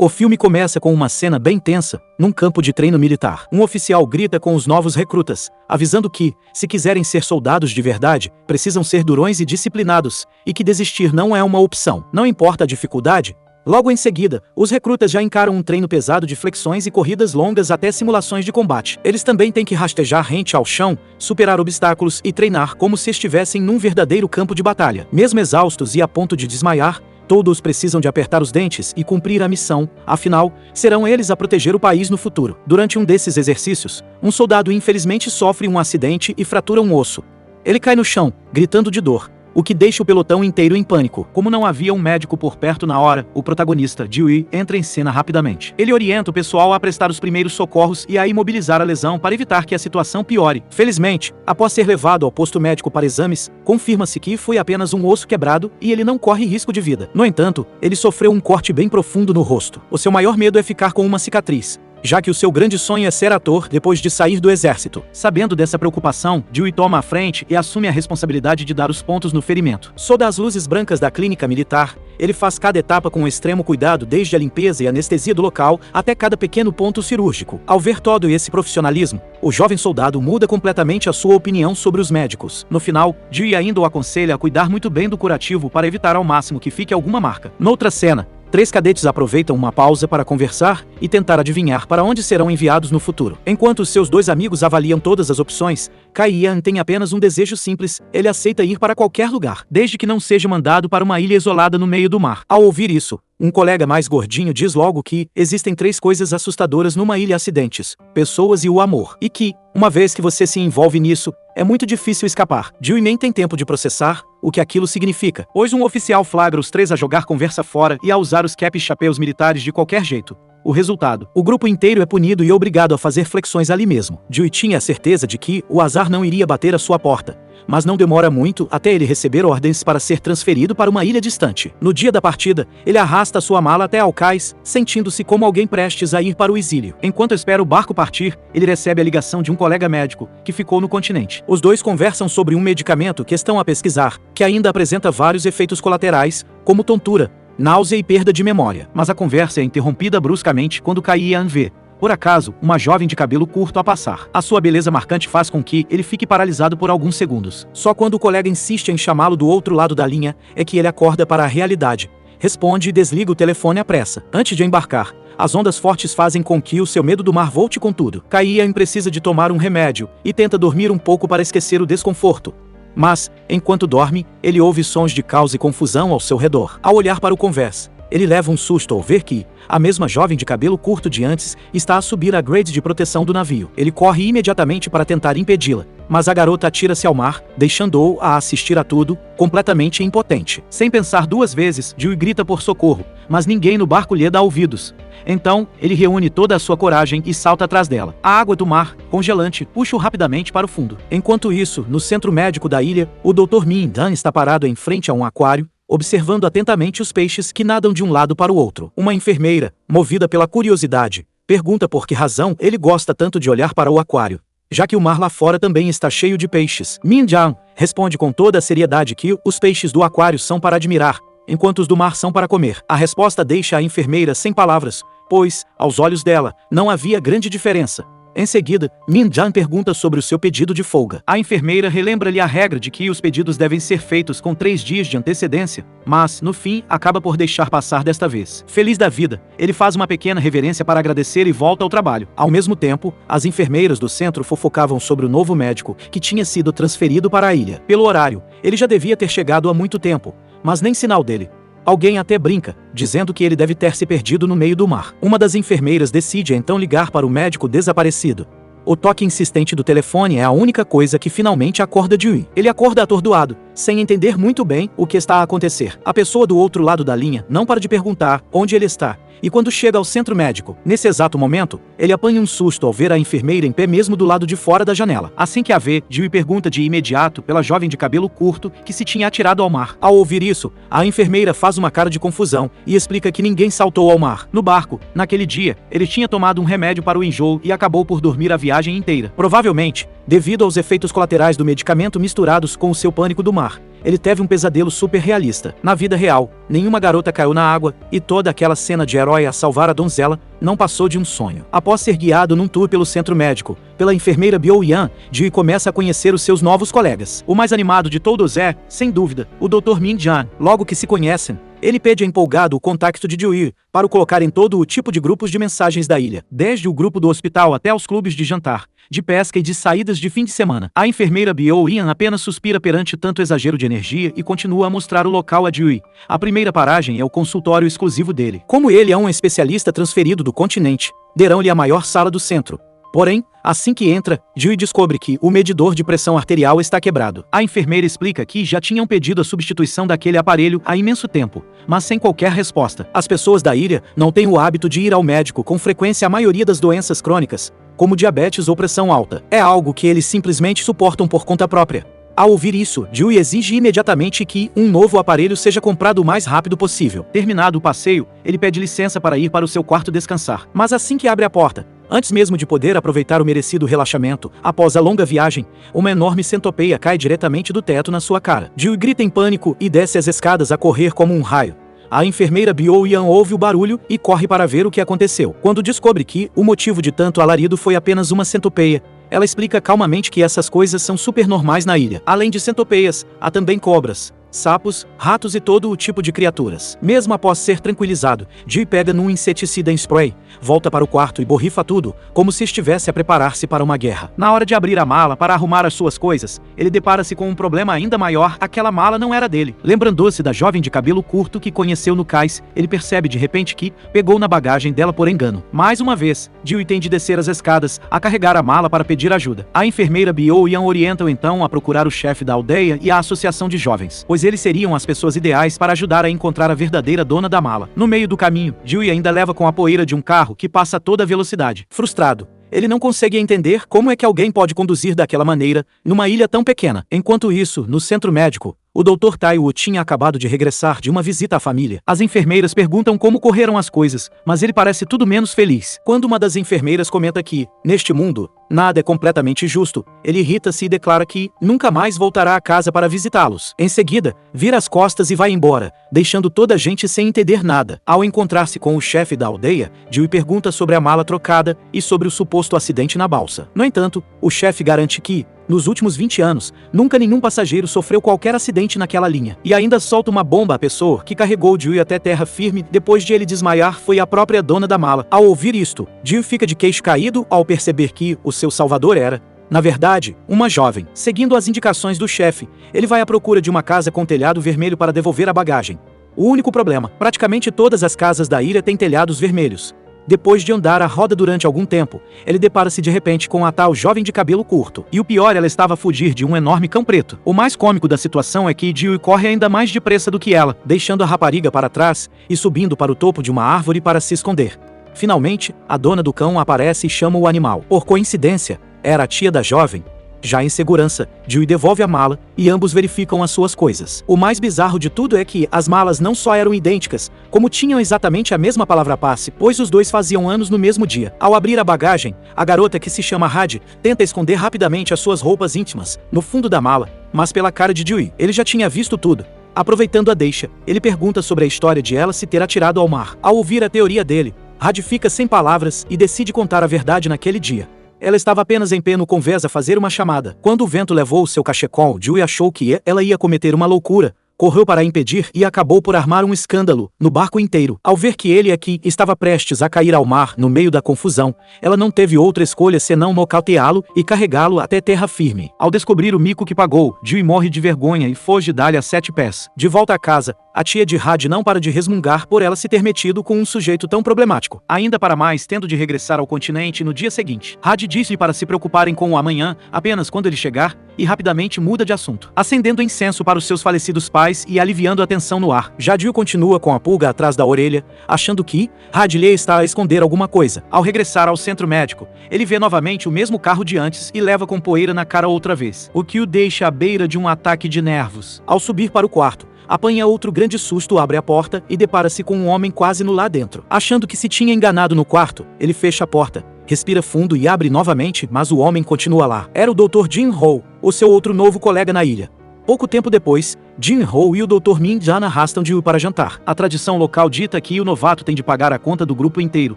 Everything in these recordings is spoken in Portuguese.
O filme começa com uma cena bem tensa, num campo de treino militar. Um oficial grita com os novos recrutas, avisando que, se quiserem ser soldados de verdade, precisam ser durões e disciplinados, e que desistir não é uma opção. Não importa a dificuldade. Logo em seguida, os recrutas já encaram um treino pesado de flexões e corridas longas até simulações de combate. Eles também têm que rastejar rente ao chão, superar obstáculos e treinar como se estivessem num verdadeiro campo de batalha. Mesmo exaustos e a ponto de desmaiar, todos precisam de apertar os dentes e cumprir a missão, afinal, serão eles a proteger o país no futuro. Durante um desses exercícios, um soldado infelizmente sofre um acidente e fratura um osso. Ele cai no chão, gritando de dor, o que deixa o pelotão inteiro em pânico. Como não havia um médico por perto na hora, o protagonista, Dewey, entra em cena rapidamente. Ele orienta o pessoal a prestar os primeiros socorros e a imobilizar a lesão para evitar que a situação piore. Felizmente, após ser levado ao posto médico para exames, confirma-se que foi apenas um osso quebrado e ele não corre risco de vida. No entanto, ele sofreu um corte bem profundo no rosto. O seu maior medo é ficar com uma cicatriz, já que o seu grande sonho é ser ator depois de sair do exército. Sabendo dessa preocupação, Dewey toma a frente e assume a responsabilidade de dar os pontos no ferimento. Sob as luzes brancas da clínica militar, ele faz cada etapa com extremo cuidado, desde a limpeza e anestesia do local até cada pequeno ponto cirúrgico. Ao ver todo esse profissionalismo, o jovem soldado muda completamente a sua opinião sobre os médicos. No final, Dewey ainda o aconselha a cuidar muito bem do curativo para evitar ao máximo que fique alguma marca. Noutra cena, 3 cadetes aproveitam uma pausa para conversar e tentar adivinhar para onde serão enviados no futuro. Enquanto seus 2 amigos avaliam todas as opções, Kai-Yan tem apenas um desejo simples: ele aceita ir para qualquer lugar, desde que não seja mandado para uma ilha isolada no meio do mar. Ao ouvir isso, um colega mais gordinho diz logo que existem 3 coisas assustadoras numa ilha: acidentes, pessoas e o amor. E que, uma vez que você se envolve nisso, é muito difícil escapar. Dewey nem tem tempo de processar o que aquilo significa, pois um oficial flagra os 3 a jogar conversa fora e a usar os caps chapéus militares de qualquer jeito. O resultado: o grupo inteiro é punido e obrigado a fazer flexões ali mesmo. Dewey tinha a certeza de que o azar não iria bater à sua porta, mas não demora muito até ele receber ordens para ser transferido para uma ilha distante. No dia da partida, ele arrasta sua mala até ao cais, sentindo-se como alguém prestes a ir para o exílio. Enquanto espera o barco partir, ele recebe a ligação de um colega médico que ficou no continente. Os 2 conversam sobre um medicamento que estão a pesquisar, que ainda apresenta vários efeitos colaterais, como tontura, náusea e perda de memória. Mas a conversa é interrompida bruscamente quando Kai-Yan vê, por acaso, uma jovem de cabelo curto a passar. A sua beleza marcante faz com que ele fique paralisado por alguns segundos. Só quando o colega insiste em chamá-lo do outro lado da linha é que ele acorda para a realidade, responde e desliga o telefone à pressa. Antes de embarcar, as ondas fortes fazem com que o seu medo do mar volte com tudo. Kai-Yan precisa de tomar um remédio e tenta dormir um pouco para esquecer o desconforto. Mas, enquanto dorme, ele ouve sons de caos e confusão ao seu redor. Ao olhar para o convés, ele leva um susto ao ver que a mesma jovem de cabelo curto de antes está a subir a grade de proteção do navio. Ele corre imediatamente para tentar impedi-la, mas a garota atira-se ao mar, deixando-o a assistir a tudo, completamente impotente. Sem pensar 2 vezes, Dewey grita por socorro, mas ninguém no barco lhe dá ouvidos. Então, ele reúne toda a sua coragem e salta atrás dela. A água do mar, congelante, puxa-o rapidamente para o fundo. Enquanto isso, no centro médico da ilha, o Dr. Min Dan está parado em frente a um aquário, observando atentamente os peixes que nadam de um lado para o outro. Uma enfermeira, movida pela curiosidade, pergunta por que razão ele gosta tanto de olhar para o aquário, já que o mar lá fora também está cheio de peixes. Min Dan responde com toda a seriedade que os peixes do aquário são para admirar, enquanto os do mar são para comer. A resposta deixa a enfermeira sem palavras, pois, aos olhos dela, não havia grande diferença. Em seguida, Min Dan pergunta sobre o seu pedido de folga. A enfermeira relembra-lhe a regra de que os pedidos devem ser feitos com 3 dias de antecedência, mas, no fim, acaba por deixar passar desta vez. Feliz da vida, ele faz uma pequena reverência para agradecer e volta ao trabalho. Ao mesmo tempo, as enfermeiras do centro fofocavam sobre o novo médico que tinha sido transferido para a ilha. Pelo horário, ele já devia ter chegado há muito tempo, mas nem sinal dele. Alguém até brinca, dizendo que ele deve ter se perdido no meio do mar. Uma das enfermeiras decide então ligar para o médico desaparecido. O toque insistente do telefone é a única coisa que finalmente acorda Dewey. Ele acorda atordoado, sem entender muito bem o que está a acontecer. A pessoa do outro lado da linha não para de perguntar onde ele está, e quando chega ao centro médico, nesse exato momento, ele apanha um susto ao ver a enfermeira em pé mesmo do lado de fora da janela. Assim que a vê, Dewey pergunta de imediato pela jovem de cabelo curto que se tinha atirado ao mar. Ao ouvir isso, a enfermeira faz uma cara de confusão e explica que ninguém saltou ao mar. No barco, naquele dia, ele tinha tomado um remédio para o enjoo e acabou por dormir a viagem inteira. Provavelmente, Devido aos efeitos colaterais do medicamento misturados com o seu pânico do mar, ele teve um pesadelo super realista. Na vida real, nenhuma garota caiu na água, e toda aquela cena de herói a salvar a donzela não passou de um sonho. Após ser guiado num tour pelo centro médico, pela enfermeira Bio-Yan, Jiu começa a conhecer os seus novos colegas. O mais animado de todos é, sem dúvida, o Dr. Min-jan. Logo que se conhecem, ele pede empolgado o contacto de Jiu para o colocar em todo o tipo de grupos de mensagens da ilha, desde o grupo do hospital até os clubes de jantar, de pesca e de saídas de fim de semana. A enfermeira Bio-Yan apenas suspira perante tanto exagero de energia e continua a mostrar o local a Jiu. A primeira paragem é o consultório exclusivo dele. Como ele é um especialista transferido do continente, deram-lhe a maior sala do centro. Porém, assim que entra, Jiu descobre que o medidor de pressão arterial está quebrado. A enfermeira explica que já tinham pedido a substituição daquele aparelho há imenso tempo, mas sem qualquer resposta. As pessoas da ilha não têm o hábito de ir ao médico com frequência. A maioria das doenças crônicas, como diabetes ou pressão alta, é algo que eles simplesmente suportam por conta própria. Ao ouvir isso, Jiu exige imediatamente que um novo aparelho seja comprado o mais rápido possível. Terminado o passeio, ele pede licença para ir para o seu quarto descansar. Mas assim que abre a porta, antes mesmo de poder aproveitar o merecido relaxamento, após a longa viagem, uma enorme centopeia cai diretamente do teto na sua cara. Jiu grita em pânico e desce as escadas a correr como um raio. A enfermeira Bio-Yan ouve o barulho e corre para ver o que aconteceu. Quando descobre que o motivo de tanto alarido foi apenas uma centopeia, ela explica calmamente que essas coisas são super normais na ilha. Além de centopeias, há também cobras, sapos, ratos e todo o tipo de criaturas. Mesmo após ser tranquilizado, Jiu pega num inseticida em spray, volta para o quarto e borrifa tudo, como se estivesse a preparar-se para uma guerra. Na hora de abrir a mala para arrumar as suas coisas, ele depara-se com um problema ainda maior. Aquela mala não era dele. Lembrando-se da jovem de cabelo curto que conheceu no cais, ele percebe de repente que pegou na bagagem dela por engano. Mais uma vez, Jiu tem de descer as escadas, a carregar a mala para pedir ajuda. A enfermeira Bio-Yan orienta-o então a procurar o chefe da aldeia e a associação de jovens, pois eles seriam as pessoas ideais para ajudar a encontrar a verdadeira dona da mala. No meio do caminho, Jiu ainda leva com a poeira de um carro que passa a toda velocidade. Frustrado, ele não consegue entender como é que alguém pode conduzir daquela maneira numa ilha tão pequena. Enquanto isso, no centro médico, o Dr. Taiwo tinha acabado de regressar de uma visita à família. As enfermeiras perguntam como correram as coisas, mas ele parece tudo menos feliz. Quando uma das enfermeiras comenta que, neste mundo, nada é completamente justo, ele irrita-se e declara que nunca mais voltará a casa para visitá-los. Em seguida, vira as costas e vai embora, deixando toda a gente sem entender nada. Ao encontrar-se com o chefe da aldeia, Jiu pergunta sobre a mala trocada e sobre o suposto acidente na balsa. No entanto, o chefe garante que, nos últimos 20 anos, nunca nenhum passageiro sofreu qualquer acidente naquela linha. E ainda solta uma bomba à pessoa que carregou Jiu até terra firme. Depois de ele desmaiar, foi a própria dona da mala. Ao ouvir isto, Jiu fica de queixo caído ao perceber que o seu salvador era, na verdade, uma jovem. Seguindo as indicações do chefe, ele vai à procura de uma casa com telhado vermelho para devolver a bagagem. O único problema, praticamente todas as casas da ilha têm telhados vermelhos. Depois de andar a roda durante algum tempo, ele depara-se de repente com a tal jovem de cabelo curto. E o pior, ela estava a fugir de um enorme cão preto. O mais cômico da situação é que Jiu corre ainda mais depressa do que ela, deixando a rapariga para trás e subindo para o topo de uma árvore para se esconder. Finalmente, a dona do cão aparece e chama o animal. Por coincidência, era a tia da jovem. Já em segurança, Jiu devolve a mala e ambos verificam as suas coisas. O mais bizarro de tudo é que as malas não só eram idênticas, como tinham exatamente a mesma palavra-passe, pois os dois faziam anos no mesmo dia. Ao abrir a bagagem, a garota, que se chama Had, tenta esconder rapidamente as suas roupas íntimas no fundo da mala, mas pela cara de Jiu, ele já tinha visto tudo. Aproveitando a deixa, ele pergunta sobre a história de ela se ter atirado ao mar. Ao ouvir a teoria dele, Had fica sem palavras e decide contar a verdade naquele dia. Ela estava apenas em pé no convés a fazer uma chamada. Quando o vento levou seu cachecol, Jiu achou que ela ia cometer uma loucura. Correu para impedir e acabou por armar um escândalo no barco inteiro. Ao ver que ele aqui estava prestes a cair ao mar no meio da confusão, ela não teve outra escolha senão nocauteá-lo e carregá-lo até terra firme. Ao descobrir o mico que pagou, Jiu morre de vergonha e foge dali a 7 pés. De volta a casa, a tia de Had não para de resmungar por ela se ter metido com um sujeito tão problemático. Ainda para mais, tendo de regressar ao continente no dia seguinte, Had disse-lhe para se preocuparem com o amanhã apenas quando ele chegar e rapidamente muda de assunto, acendendo incenso para os seus falecidos pais e aliviando a tensão no ar. Já Jiu continua com a pulga atrás da orelha, achando que Had lhe está a esconder alguma coisa. Ao regressar ao centro médico, ele vê novamente o mesmo carro de antes e leva com poeira na cara outra vez, o que o deixa à beira de um ataque de nervos. Ao subir para o quarto, apanha outro grande susto, abre a porta e depara-se com um homem quase nu lá dentro. Achando que se tinha enganado no quarto, ele fecha a porta Respira fundo e abre novamente, mas o homem continua lá. Era o Dr. Jin-Ho, o seu outro novo colega na ilha. Pouco tempo depois, Jin-Ho e o Dr. Min-jan arrastam Jiu para jantar. A tradição local dita que o novato tem de pagar a conta do grupo inteiro.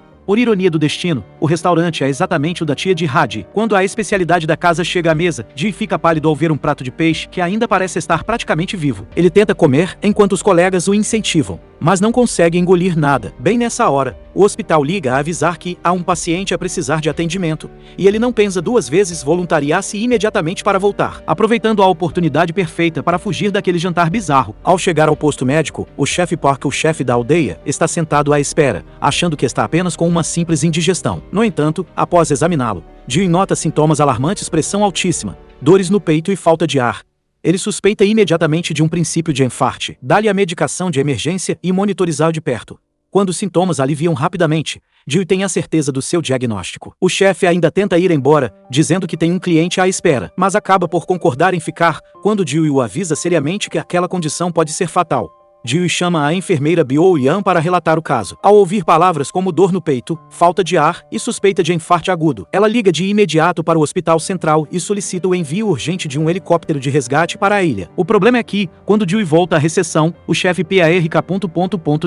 Por ironia do destino, o restaurante é exatamente o da tia de Hadi. Quando a especialidade da casa chega à mesa, Jiu fica pálido ao ver um prato de peixe que ainda parece estar praticamente vivo. Ele tenta comer enquanto os colegas o incentivam, mas não consegue engolir nada. Bem nessa hora, o hospital liga a avisar que há um paciente a precisar de atendimento, e ele não pensa duas vezes voluntariar-se imediatamente para voltar, aproveitando a oportunidade perfeita para fugir daquele jantar bizarro. Ao chegar ao posto médico, o chefe Park, o chefe da aldeia, está sentado à espera, achando que está apenas com uma simples indigestão. No entanto, após examiná-lo, Jiu nota sintomas alarmantes: pressão altíssima, dores no peito e falta de ar. Ele suspeita imediatamente de um princípio de enfarte. Dá-lhe a medicação de emergência e monitorizá-lo de perto. Quando os sintomas aliviam rapidamente, Jiu tem a certeza do seu diagnóstico. O chefe ainda tenta ir embora, dizendo que tem um cliente à espera, mas acaba por concordar em ficar, quando Jiu o avisa seriamente que aquela condição pode ser fatal. Jiu chama a enfermeira Bio Yan para relatar o caso. Ao ouvir palavras como dor no peito, falta de ar e suspeita de enfarte agudo, ela liga de imediato para o hospital central e solicita o envio urgente de um helicóptero de resgate para a ilha. O problema é que, quando Jiu volta à recepção, o chefe PARK...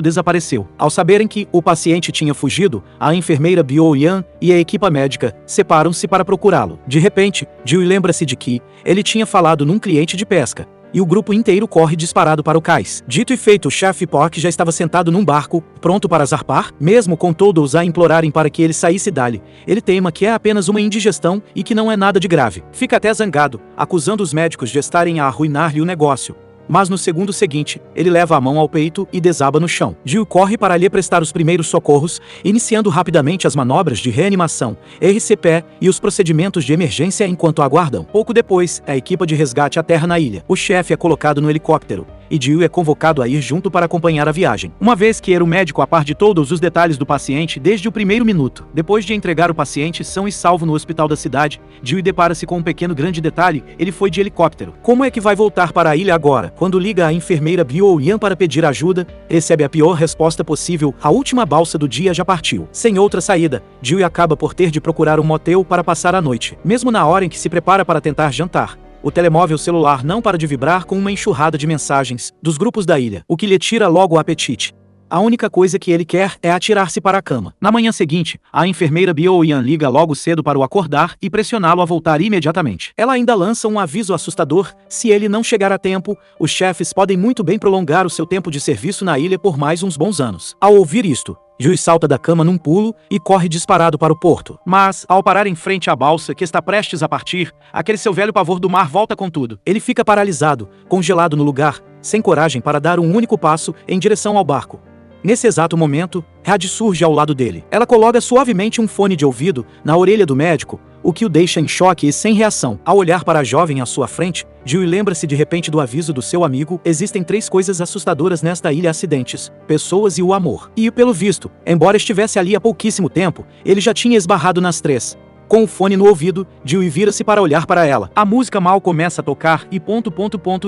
desapareceu. Ao saberem que o paciente tinha fugido, a enfermeira Bio Yan e a equipa médica separam-se para procurá-lo. De repente, Jiu lembra-se de que ele tinha falado num cliente de pesca, e o grupo inteiro corre disparado para o cais. Dito e feito, o chefe Park já estava sentado num barco, pronto para zarpar, mesmo com todos a implorarem para que ele saísse dali. Ele teima que é apenas uma indigestão e que não é nada de grave. Fica até zangado, acusando os médicos de estarem a arruinar-lhe o negócio. Mas no segundo seguinte, ele leva a mão ao peito e desaba no chão. Jiu corre para lhe prestar os primeiros socorros, iniciando rapidamente as manobras de reanimação, RCP e os procedimentos de emergência enquanto aguardam. Pouco depois, a equipa de resgate aterra na ilha. O chefe é colocado no helicóptero, e Jiu é convocado a ir junto para acompanhar a viagem. Uma vez que era o médico a par de todos os detalhes do paciente desde o primeiro minuto. Depois de entregar o paciente são e salvo no hospital da cidade, Jiu depara-se com um pequeno grande detalhe: ele foi de helicóptero. Como é que vai voltar para a ilha agora? Quando liga a enfermeira Bio Yan para pedir ajuda, recebe a pior resposta possível: a última balsa do dia já partiu. Sem outra saída, Jiu acaba por ter de procurar um motel para passar a noite. Mesmo na hora em que se prepara para tentar jantar, o telemóvel celular não para de vibrar com uma enxurrada de mensagens dos grupos da ilha, o que lhe tira logo o apetite. A única coisa que ele quer é atirar-se para a cama. Na manhã seguinte, a enfermeira Bio Yan liga logo cedo para o acordar e pressioná-lo a voltar imediatamente. Ela ainda lança um aviso assustador: se ele não chegar a tempo, os chefes podem muito bem prolongar o seu tempo de serviço na ilha por mais uns bons anos. Ao ouvir isto, Jiu salta da cama num pulo e corre disparado para o porto. Mas, ao parar em frente à balsa que está prestes a partir, aquele seu velho pavor do mar volta com tudo. Ele fica paralisado, congelado no lugar, sem coragem para dar um único passo em direção ao barco. Nesse exato momento, Hadi surge ao lado dele. Ela coloca suavemente um fone de ouvido na orelha do médico, o que o deixa em choque e sem reação. Ao olhar para a jovem à sua frente, Jiu lembra-se de repente do aviso do seu amigo: existem 3 coisas assustadoras nesta ilha: acidentes, pessoas e o amor. E, pelo visto, embora estivesse ali há pouquíssimo tempo, ele já tinha esbarrado nas 3. Com o fone no ouvido, Jiu vira-se para olhar para ela. A música mal começa a tocar e...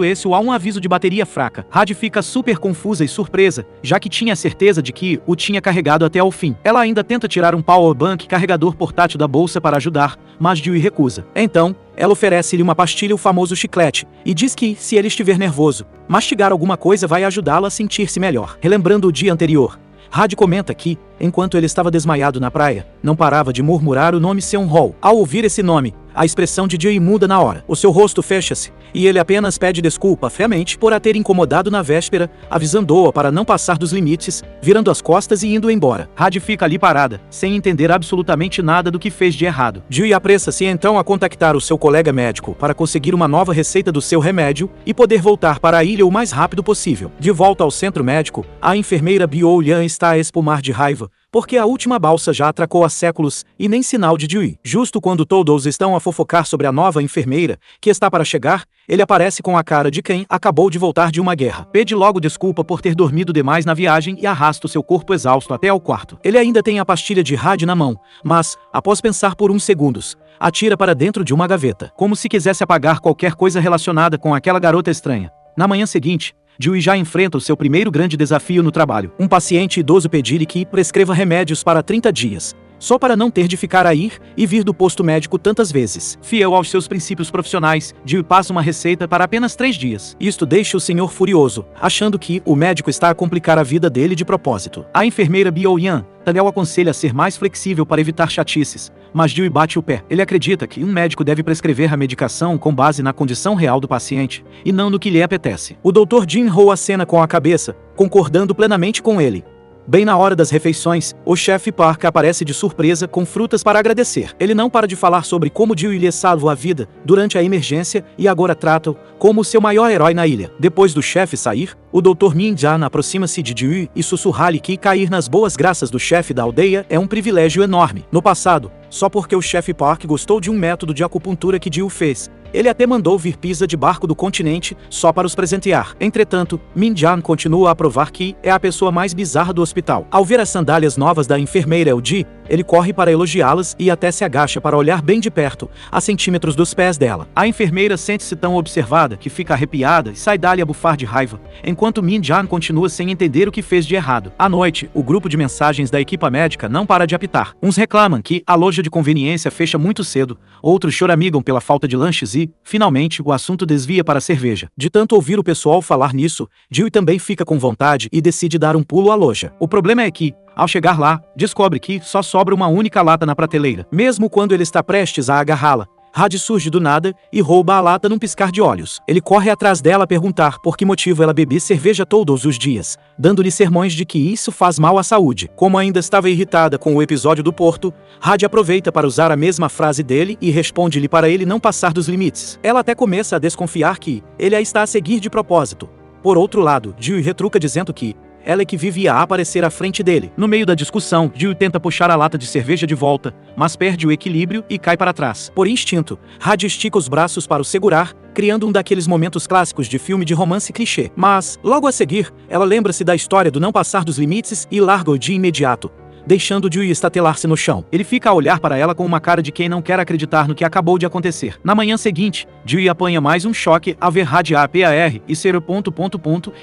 esse há um aviso de bateria fraca. Hadi fica super confusa e surpresa, já que tinha certeza de que o tinha carregado até ao fim. Ela ainda tenta tirar um powerbank carregador portátil da bolsa para ajudar, mas Jiu recusa. Então, ela oferece-lhe uma pastilha, o famoso chiclete, e diz que, se ele estiver nervoso, mastigar alguma coisa vai ajudá-la a sentir-se melhor. Relembrando o dia anterior, Hadi comenta que, enquanto ele estava desmaiado na praia, não parava de murmurar o nome Seon-Ho. Ao ouvir esse nome, a expressão de Jiu muda na hora. O seu rosto fecha-se, e ele apenas pede desculpa friamente por a ter incomodado na véspera, avisando-a para não passar dos limites, virando as costas e indo embora. Hadi fica ali parada, sem entender absolutamente nada do que fez de errado. Jiu apressa-se então a contactar o seu colega médico para conseguir uma nova receita do seu remédio e poder voltar para a ilha o mais rápido possível. De volta ao centro médico, a enfermeira Bio Yan está a espumar de raiva, porque a última balsa já atracou há séculos e nem sinal de Jiu. Justo quando todos estão a fofocar sobre a nova enfermeira, que está para chegar, ele aparece com a cara de quem acabou de voltar de uma guerra. Pede logo desculpa por ter dormido demais na viagem e arrasta o seu corpo exausto até ao quarto. Ele ainda tem a pastilha de Hadi na mão, mas, após pensar por uns segundos, atira para dentro de uma gaveta, como se quisesse apagar qualquer coisa relacionada com aquela garota estranha. Na manhã seguinte, Jiu já enfrenta o seu primeiro grande desafio no trabalho. Um paciente idoso pedir-lhe que prescreva remédios para 30 dias. só para não ter de ficar a ir e vir do posto médico tantas vezes. Fiel aos seus princípios profissionais, Jill passa uma receita para apenas 3 dias. Isto deixa o senhor furioso, achando que o médico está a complicar a vida dele de propósito. A enfermeira Bio-Yan Daniel aconselha a ser mais flexível para evitar chatices, mas Jill bate o pé. Ele acredita que um médico deve prescrever a medicação com base na condição real do paciente, e não no que lhe apetece. O Dr. Jin-Ho acena com a cabeça, concordando plenamente com ele. Bem na hora das refeições, o chefe Park aparece de surpresa com frutas para agradecer. Ele não para de falar sobre como Jill lhe salvou a vida durante a emergência e agora trata-o como seu maior herói na ilha. Depois do chefe sair, o Dr. Min-jan aproxima-se de Jill e sussurra-lhe que cair nas boas graças do chefe da aldeia é um privilégio enorme. No passado, só porque o chefe Park gostou de um método de acupuntura que Jill fez, ele até mandou vir pizza de barco do continente só para os presentear. Entretanto, Min-jan continua a provar que é a pessoa mais bizarra do hospital. Ao ver as sandálias novas da enfermeira LG, ele corre para elogiá-las e até se agacha para olhar bem de perto, a centímetros dos pés dela. A enfermeira sente-se tão observada que fica arrepiada e sai dali a bufar de raiva, enquanto Min-jan continua sem entender o que fez de errado. À noite, o grupo de mensagens da equipa médica não para de apitar. Uns reclamam que a loja de conveniência fecha muito cedo, outros choramingam pela falta de lanches e, finalmente, o assunto desvia para a cerveja. De tanto ouvir o pessoal falar nisso, Jill também fica com vontade e decide dar um pulo à loja. O problema é que, ao chegar lá, descobre que só sobra uma única lata na prateleira. Mesmo quando ele está prestes a agarrá-la, Had surge do nada e rouba a lata num piscar de olhos. Ele corre atrás dela a perguntar por que motivo ela bebe cerveja todos os dias, dando-lhe sermões de que isso faz mal à saúde. Como ainda estava irritada com o episódio do porto, Had aproveita para usar a mesma frase dele e responde-lhe para ele não passar dos limites. Ela até começa a desconfiar que ele a está a seguir de propósito. Por outro lado, Jill retruca dizendo que ela é que vivia a aparecer à frente dele. No meio da discussão, Jill tenta puxar a lata de cerveja de volta, mas perde o equilíbrio e cai para trás. Por instinto, Had estica os braços para o segurar, criando um daqueles momentos clássicos de filme de romance clichê. Mas, logo a seguir, ela lembra-se da história do não passar dos limites e larga-o de imediato, deixando Jill estatelar-se no chão. Ele fica a olhar para ela com uma cara de quem não quer acreditar no que acabou de acontecer. Na manhã seguinte, Jill apanha mais um choque ao ver Had APAR e ser o ...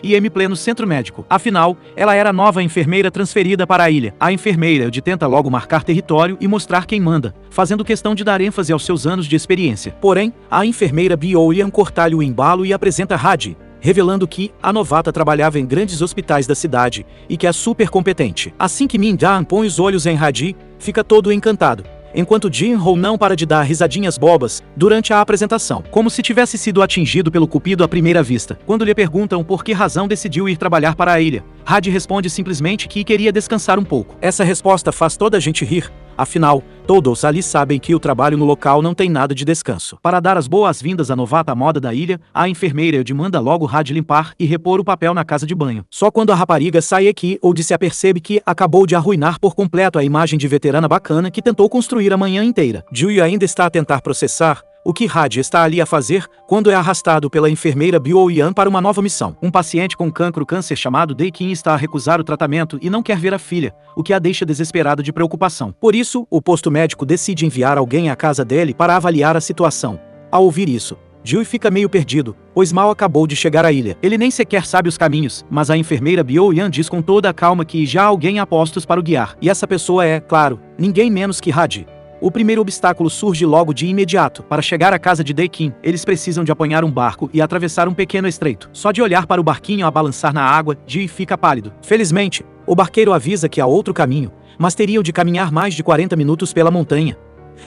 e M pleno centro médico. Afinal, ela era a nova enfermeira transferida para a ilha. A enfermeira tenta logo marcar território e mostrar quem manda, fazendo questão de dar ênfase aos seus anos de experiência. Porém, a enfermeira Bio-Yan corta-lhe o embalo e apresenta Had, revelando que a novata trabalhava em grandes hospitais da cidade e que é super competente. Assim que Min-jan põe os olhos em Had, fica todo encantado, enquanto Jin-Ho não para de dar risadinhas bobas durante a apresentação, como se tivesse sido atingido pelo cupido à primeira vista. Quando lhe perguntam por que razão decidiu ir trabalhar para a ilha, Had responde simplesmente que queria descansar um pouco. Essa resposta faz toda a gente rir, afinal, todos ali sabem que o trabalho no local não tem nada de descanso. Para dar as boas-vindas à novata à moda da ilha, a enfermeira manda logo Had limpar e repor o papel na casa de banho. Só quando a rapariga sai aqui ou se apercebe que acabou de arruinar por completo a imagem de veterana bacana que tentou construir a manhã inteira. Jill ainda está a tentar processar o que Had está ali a fazer quando é arrastado pela enfermeira Bio-Yan para uma nova missão. Um paciente com câncer chamado Dae-Kim está a recusar o tratamento e não quer ver a filha, o que a deixa desesperado de preocupação. Por isso, o posto médico decide enviar alguém à casa dele para avaliar a situação. Ao ouvir isso, Jill fica meio perdido, pois mal acabou de chegar à ilha. Ele nem sequer sabe os caminhos, mas a enfermeira Bio-Yan diz com toda a calma que já há alguém a postos para o guiar. E essa pessoa é, claro, ninguém menos que Had. O primeiro obstáculo surge logo de imediato. Para chegar à casa de Dae-Kim, eles precisam de apanhar um barco e atravessar um pequeno estreito. Só de olhar para o barquinho a balançar na água, Jill fica pálido. Felizmente, o barqueiro avisa que há outro caminho, mas teriam de caminhar mais de 40 minutos pela montanha.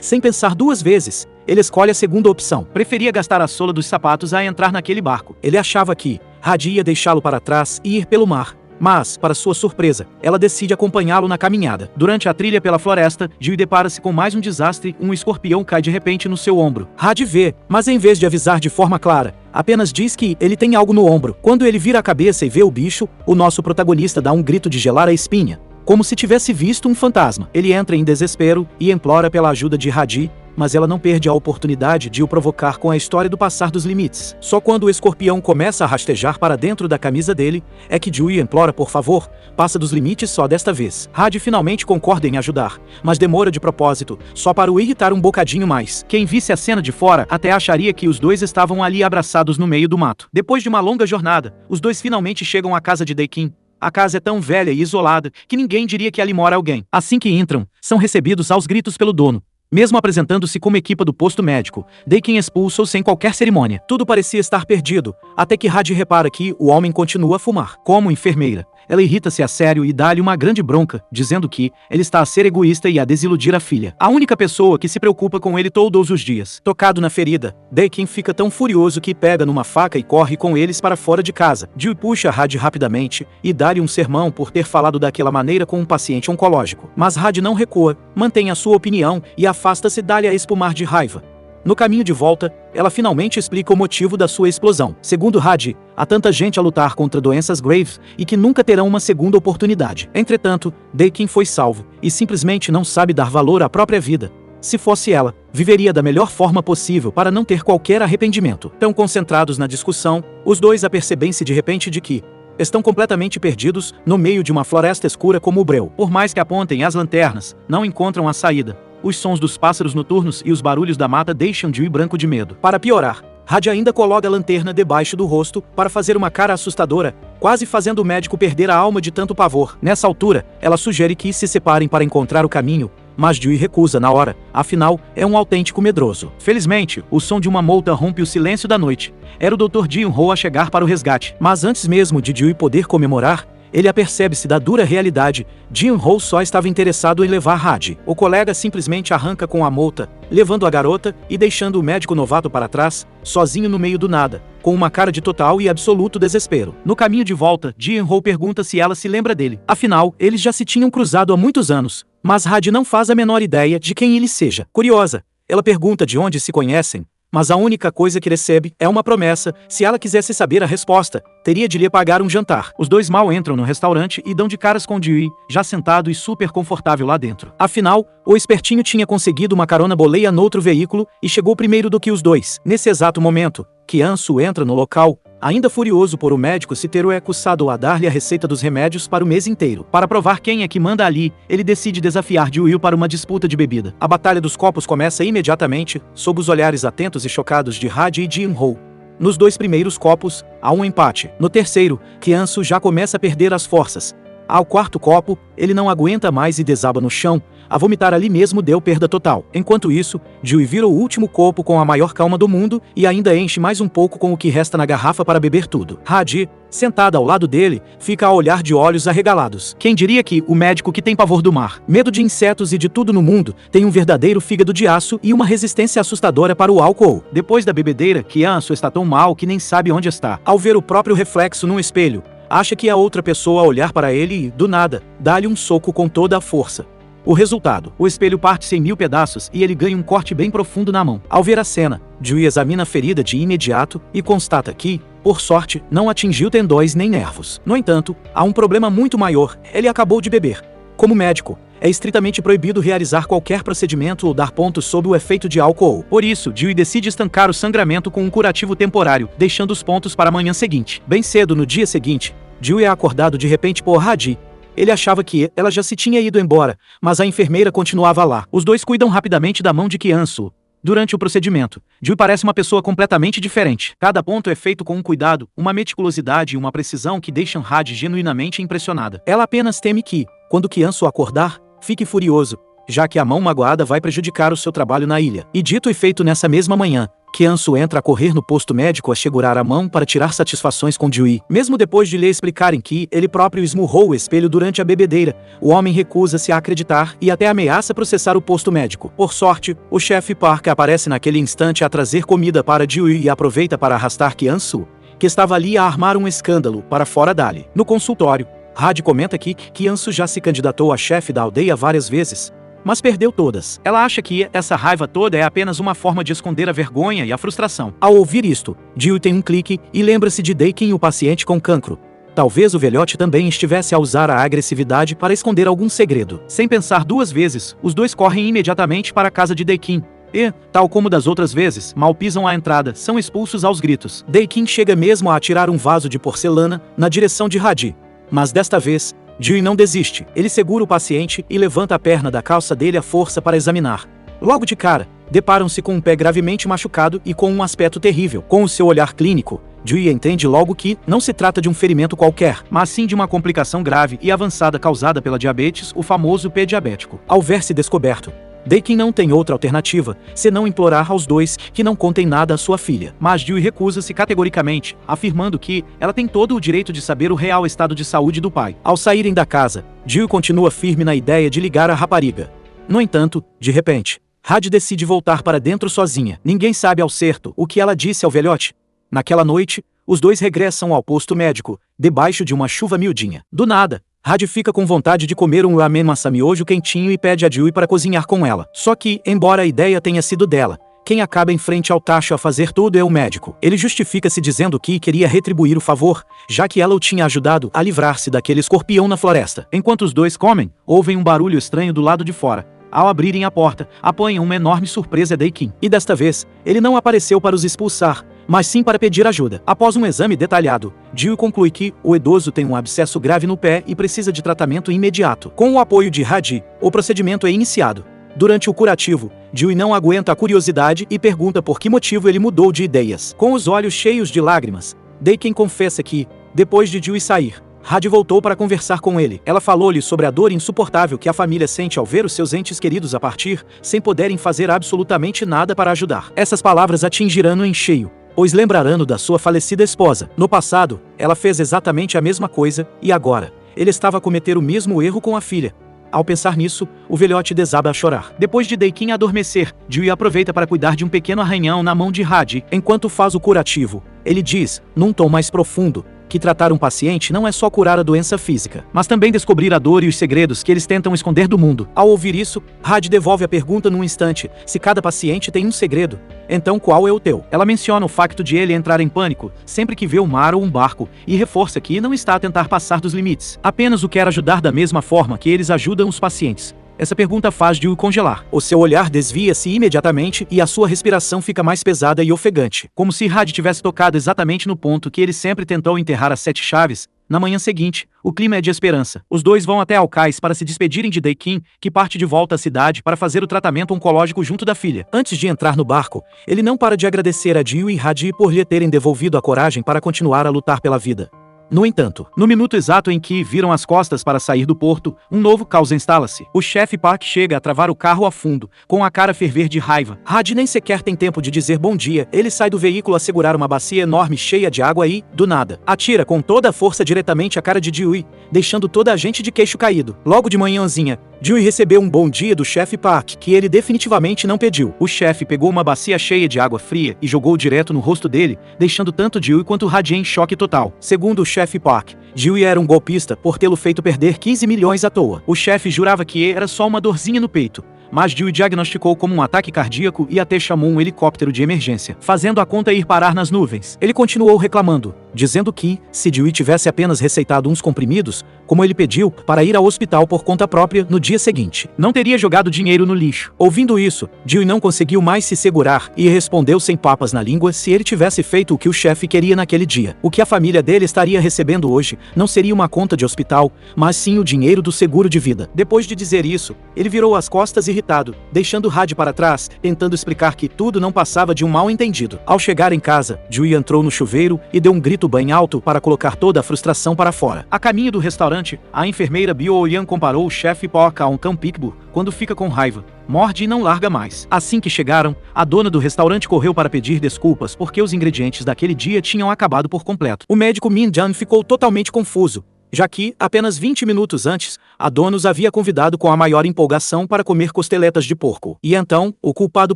Sem pensar duas vezes, ele escolhe a segunda opção. Preferia gastar a sola dos sapatos a entrar naquele barco. Ele achava que Had ia deixá-lo para trás e ir pelo mar. Mas, para sua surpresa, ela decide acompanhá-lo na caminhada. Durante a trilha pela floresta, Jill depara-se com mais um desastre. Um escorpião cai de repente no seu ombro. Had vê, mas em vez de avisar de forma clara, apenas diz que ele tem algo no ombro. Quando ele vira a cabeça e vê o bicho, o nosso protagonista dá um grito de gelar a espinha, como se tivesse visto um fantasma. Ele entra em desespero e implora pela ajuda de Had, mas ela não perde a oportunidade de o provocar com a história do passar dos limites. Só quando o escorpião começa a rastejar para dentro da camisa dele, é que Jill implora por favor, passa dos limites só desta vez. Had finalmente concorda em ajudar, mas demora de propósito, só para o irritar um bocadinho mais. Quem visse a cena de fora até acharia que os dois estavam ali abraçados no meio do mato. Depois de uma longa jornada, os dois finalmente chegam à casa de Dae-Kim. A casa é tão velha e isolada que ninguém diria que ali mora alguém. Assim que entram, são recebidos aos gritos pelo dono. Mesmo apresentando-se como equipa do posto médico, Dakin expulsa-o sem qualquer cerimônia. Tudo parecia estar perdido, até que Had repara que o homem continua a fumar. Como enfermeira, ela irrita-se a sério e dá-lhe uma grande bronca, dizendo que ele está a ser egoísta e a desiludir a filha. A única pessoa que se preocupa com ele todos os dias. Tocado na ferida, Dakin fica tão furioso que pega numa faca e corre com eles para fora de casa. Dewey puxa Had rapidamente e dá-lhe um sermão por ter falado daquela maneira com um paciente oncológico. Mas Had não recua, mantém a sua opinião e afasta-se dali a espumar de raiva. No caminho de volta, ela finalmente explica o motivo da sua explosão. Segundo Had, há tanta gente a lutar contra doenças graves e que nunca terão uma segunda oportunidade. Entretanto, Dakin foi salvo e simplesmente não sabe dar valor à própria vida. Se fosse ela, viveria da melhor forma possível para não ter qualquer arrependimento. Tão concentrados na discussão, os dois apercebem-se de repente de que estão completamente perdidos no meio de uma floresta escura como o breu. Por mais que apontem as lanternas, não encontram a saída. Os sons dos pássaros noturnos e os barulhos da mata deixam Dewey branco de medo. Para piorar, Had ainda coloca a lanterna debaixo do rosto para fazer uma cara assustadora, quase fazendo o médico perder a alma de tanto pavor. Nessa altura, ela sugere que se separem para encontrar o caminho, mas Dewey recusa na hora, afinal, é um autêntico medroso. Felizmente, o som de uma mouta rompe o silêncio da noite. Era o Dr. Jin-Ho a chegar para o resgate. Mas antes mesmo de Dewey poder comemorar, ele apercebe-se da dura realidade. Jin-Ho só estava interessado em levar Had. O colega simplesmente arranca com a mouta, levando a garota e deixando o médico novato para trás, sozinho no meio do nada, com uma cara de total e absoluto desespero. No caminho de volta, Jin-Ho pergunta se ela se lembra dele. Afinal, eles já se tinham cruzado há muitos anos, mas Had não faz a menor ideia de quem ele seja. Curiosa, ela pergunta de onde se conhecem, mas a única coisa que recebe é uma promessa. Se ela quisesse saber a resposta, teria de lhe pagar um jantar. Os dois mal entram no restaurante e dão de caras com Dewey, já sentado e super confortável lá dentro. Afinal, o espertinho tinha conseguido uma carona boleia noutro veículo e chegou primeiro do que os dois. Nesse exato momento, Kian-Su entra no local, ainda furioso por o médico se ter o acusado a dar-lhe a receita dos remédios para o mês inteiro. Para provar quem é que manda ali, ele decide desafiar Dewey para uma disputa de bebida. A batalha dos copos começa imediatamente, sob os olhares atentos e chocados de Had e Jin-Ho. Nos dois primeiros copos, há um empate. No terceiro, Kian-Su já começa a perder as forças. Ao quarto copo, ele não aguenta mais e desaba no chão. A vomitar ali mesmo deu perda total. Enquanto isso, Dewey vira o último copo com a maior calma do mundo e ainda enche mais um pouco com o que resta na garrafa para beber tudo. Had, sentada ao lado dele, fica a olhar de olhos arregalados. Quem diria que o médico que tem pavor do mar, medo de insetos e de tudo no mundo, tem um verdadeiro fígado de aço e uma resistência assustadora para o álcool. Depois da bebedeira, Kian-Su está tão mal que nem sabe onde está. Ao ver o próprio reflexo num espelho, acha que é outra pessoa a olhar para ele e, do nada, dá-lhe um soco com toda a força. O resultado: o espelho parte-se em 1000 pedaços e ele ganha um corte bem profundo na mão. Ao ver a cena, Dewey examina a ferida de imediato e constata que, por sorte, não atingiu tendões nem nervos. No entanto, há um problema muito maior: ele acabou de beber. Como médico, é estritamente proibido realizar qualquer procedimento ou dar pontos sob o efeito de álcool. Por isso, Dewey decide estancar o sangramento com um curativo temporário, deixando os pontos para a manhã seguinte. Bem cedo no dia seguinte, Dewey é acordado de repente por Had. Ele achava que ela já se tinha ido embora, mas a enfermeira continuava lá. Os dois cuidam rapidamente da mão de Kian-Su. Durante o procedimento, Dewey parece uma pessoa completamente diferente. Cada ponto é feito com um cuidado, uma meticulosidade e uma precisão que deixam Had genuinamente impressionada. Ela apenas teme que, quando Kian-Su acordar, fique furioso, já que a mão magoada vai prejudicar o seu trabalho na ilha. E dito e feito nessa mesma manhã, Kian-Su entra a correr no posto médico a segurar a mão para tirar satisfações com Dewey. Mesmo depois de lhe explicarem que ele próprio esmurrou o espelho durante a bebedeira, o homem recusa-se a acreditar e até ameaça processar o posto médico. Por sorte, o chefe Park aparece naquele instante a trazer comida para Dewey e aproveita para arrastar Kian-Su, que estava ali a armar um escândalo, para fora dali. No consultório, Had comenta que Kian-Su já se candidatou a chefe da aldeia várias vezes, mas perdeu todas. Ela acha que essa raiva toda é apenas uma forma de esconder a vergonha e a frustração. Ao ouvir isto, Dewey tem um clique e lembra-se de Dakin, o paciente com cancro. Talvez o velhote também estivesse a usar a agressividade para esconder algum segredo. Sem pensar duas vezes, os dois correm imediatamente para a casa de Dakin. E, tal como das outras vezes, mal pisam a entrada, são expulsos aos gritos. Dakin chega mesmo a atirar um vaso de porcelana na direção de Had. Mas desta vez, Dewey não desiste. Ele segura o paciente e levanta a perna da calça dele à força para examinar. Logo de cara, deparam-se com um pé gravemente machucado e com um aspecto terrível. Com o seu olhar clínico, Dewey entende logo que não se trata de um ferimento qualquer, mas sim de uma complicação grave e avançada causada pela diabetes, o famoso pé diabético. Ao ver-se descoberto, Dakin não tem outra alternativa, senão implorar aos dois que não contem nada à sua filha. Mas Dewey recusa-se categoricamente, afirmando que ela tem todo o direito de saber o real estado de saúde do pai. Ao saírem da casa, Dewey continua firme na ideia de ligar a rapariga. No entanto, de repente, Had decide voltar para dentro sozinha. Ninguém sabe ao certo o que ela disse ao velhote. Naquela noite, os dois regressam ao posto médico, debaixo de uma chuva miudinha. Do nada, Had fica com vontade de comer um ramen massamiojo quentinho e pede a Dewey para cozinhar com ela. Só que, embora a ideia tenha sido dela, quem acaba em frente ao tacho a fazer tudo é o médico. Ele justifica-se dizendo que queria retribuir o favor, já que ela o tinha ajudado a livrar-se daquele escorpião na floresta. Enquanto os dois comem, ouvem um barulho estranho do lado de fora. Ao abrirem a porta, apanham uma enorme surpresa Dakin. E desta vez, ele não apareceu para os expulsar, mas sim para pedir ajuda. Após um exame detalhado, Dewey conclui que o idoso tem um abscesso grave no pé e precisa de tratamento imediato. Com o apoio de Had, o procedimento é iniciado. Durante o curativo, Dewey não aguenta a curiosidade e pergunta por que motivo ele mudou de ideias. Com os olhos cheios de lágrimas, Dakin confessa que, depois de Dewey sair, Had voltou para conversar com ele. Ela falou-lhe sobre a dor insuportável que a família sente ao ver os seus entes queridos a partir, sem poderem fazer absolutamente nada para ajudar. Essas palavras atingirão-no em cheio, pois lembrarão da sua falecida esposa. No passado, ela fez exatamente a mesma coisa, e agora, ele estava a cometer o mesmo erro com a filha. Ao pensar nisso, o velhote desaba a chorar. Depois de Dakin adormecer, Dewey aproveita para cuidar de um pequeno arranhão na mão de Had. Enquanto faz o curativo, ele diz, num tom mais profundo, que tratar um paciente não é só curar a doença física, mas também descobrir a dor e os segredos que eles tentam esconder do mundo. Ao ouvir isso, Had devolve a pergunta num instante: se cada paciente tem um segredo, então qual é o teu? Ela menciona o facto de ele entrar em pânico sempre que vê um mar ou um barco, e reforça que não está a tentar passar dos limites, apenas o quer ajudar da mesma forma que eles ajudam os pacientes. Essa pergunta faz Dewey congelar. O seu olhar desvia-se imediatamente e a sua respiração fica mais pesada e ofegante. Como se Had tivesse tocado exatamente no ponto que ele sempre tentou enterrar as 7 chaves. Na manhã seguinte, o clima é de esperança. Os dois vão até Alcais para se despedirem de Dakin, que parte de volta à cidade para fazer o tratamento oncológico junto da filha. Antes de entrar no barco, ele não para de agradecer a Dewey e Had por lhe terem devolvido a coragem para continuar a lutar pela vida. No entanto, no minuto exato em que viram as costas para sair do porto, um novo caos instala-se. O chefe Park chega a travar o carro a fundo, com a cara ferver de raiva. Had nem sequer tem tempo de dizer bom dia. Ele sai do veículo a segurar uma bacia enorme cheia de água e, do nada, atira com toda a força diretamente à cara de Dewey, deixando toda a gente de queixo caído. Logo de manhãzinha, Dewey recebeu um bom dia do chefe Park, que ele definitivamente não pediu. O chefe pegou uma bacia cheia de água fria e jogou direto no rosto dele, deixando tanto Dewey quanto Had em choque total. Segundo o chefe Park, Dewey era um golpista por tê-lo feito perder 15 milhões à toa. O chefe jurava que era só uma dorzinha no peito, mas Dewey diagnosticou como um ataque cardíaco e até chamou um helicóptero de emergência, fazendo a conta ir parar nas nuvens. Ele continuou reclamando, dizendo que, se Dewey tivesse apenas receitado uns comprimidos, como ele pediu, para ir ao hospital por conta própria no dia seguinte, não teria jogado dinheiro no lixo. Ouvindo isso, Dewey não conseguiu mais se segurar e respondeu sem papas na língua se ele tivesse feito o que o chefe queria naquele dia. O que a família dele estaria recebendo hoje não seria uma conta de hospital, mas sim o dinheiro do seguro de vida. Depois de dizer isso, ele virou as costas irritado, deixando Had para trás, tentando explicar que tudo não passava de um mal-entendido. Ao chegar em casa, Dewey entrou no chuveiro e deu um grito bem alto para colocar toda a frustração para fora. A caminho do restaurante, a enfermeira Bio-Yan comparou o chefe Park a um cão pitbull, quando fica com raiva, morde e não larga mais. Assim que chegaram, a dona do restaurante correu para pedir desculpas porque os ingredientes daquele dia tinham acabado por completo. O médico Min Jan ficou totalmente confuso, já que, apenas 20 minutos antes, a dona os havia convidado com a maior empolgação para comer costeletas de porco. E então, o culpado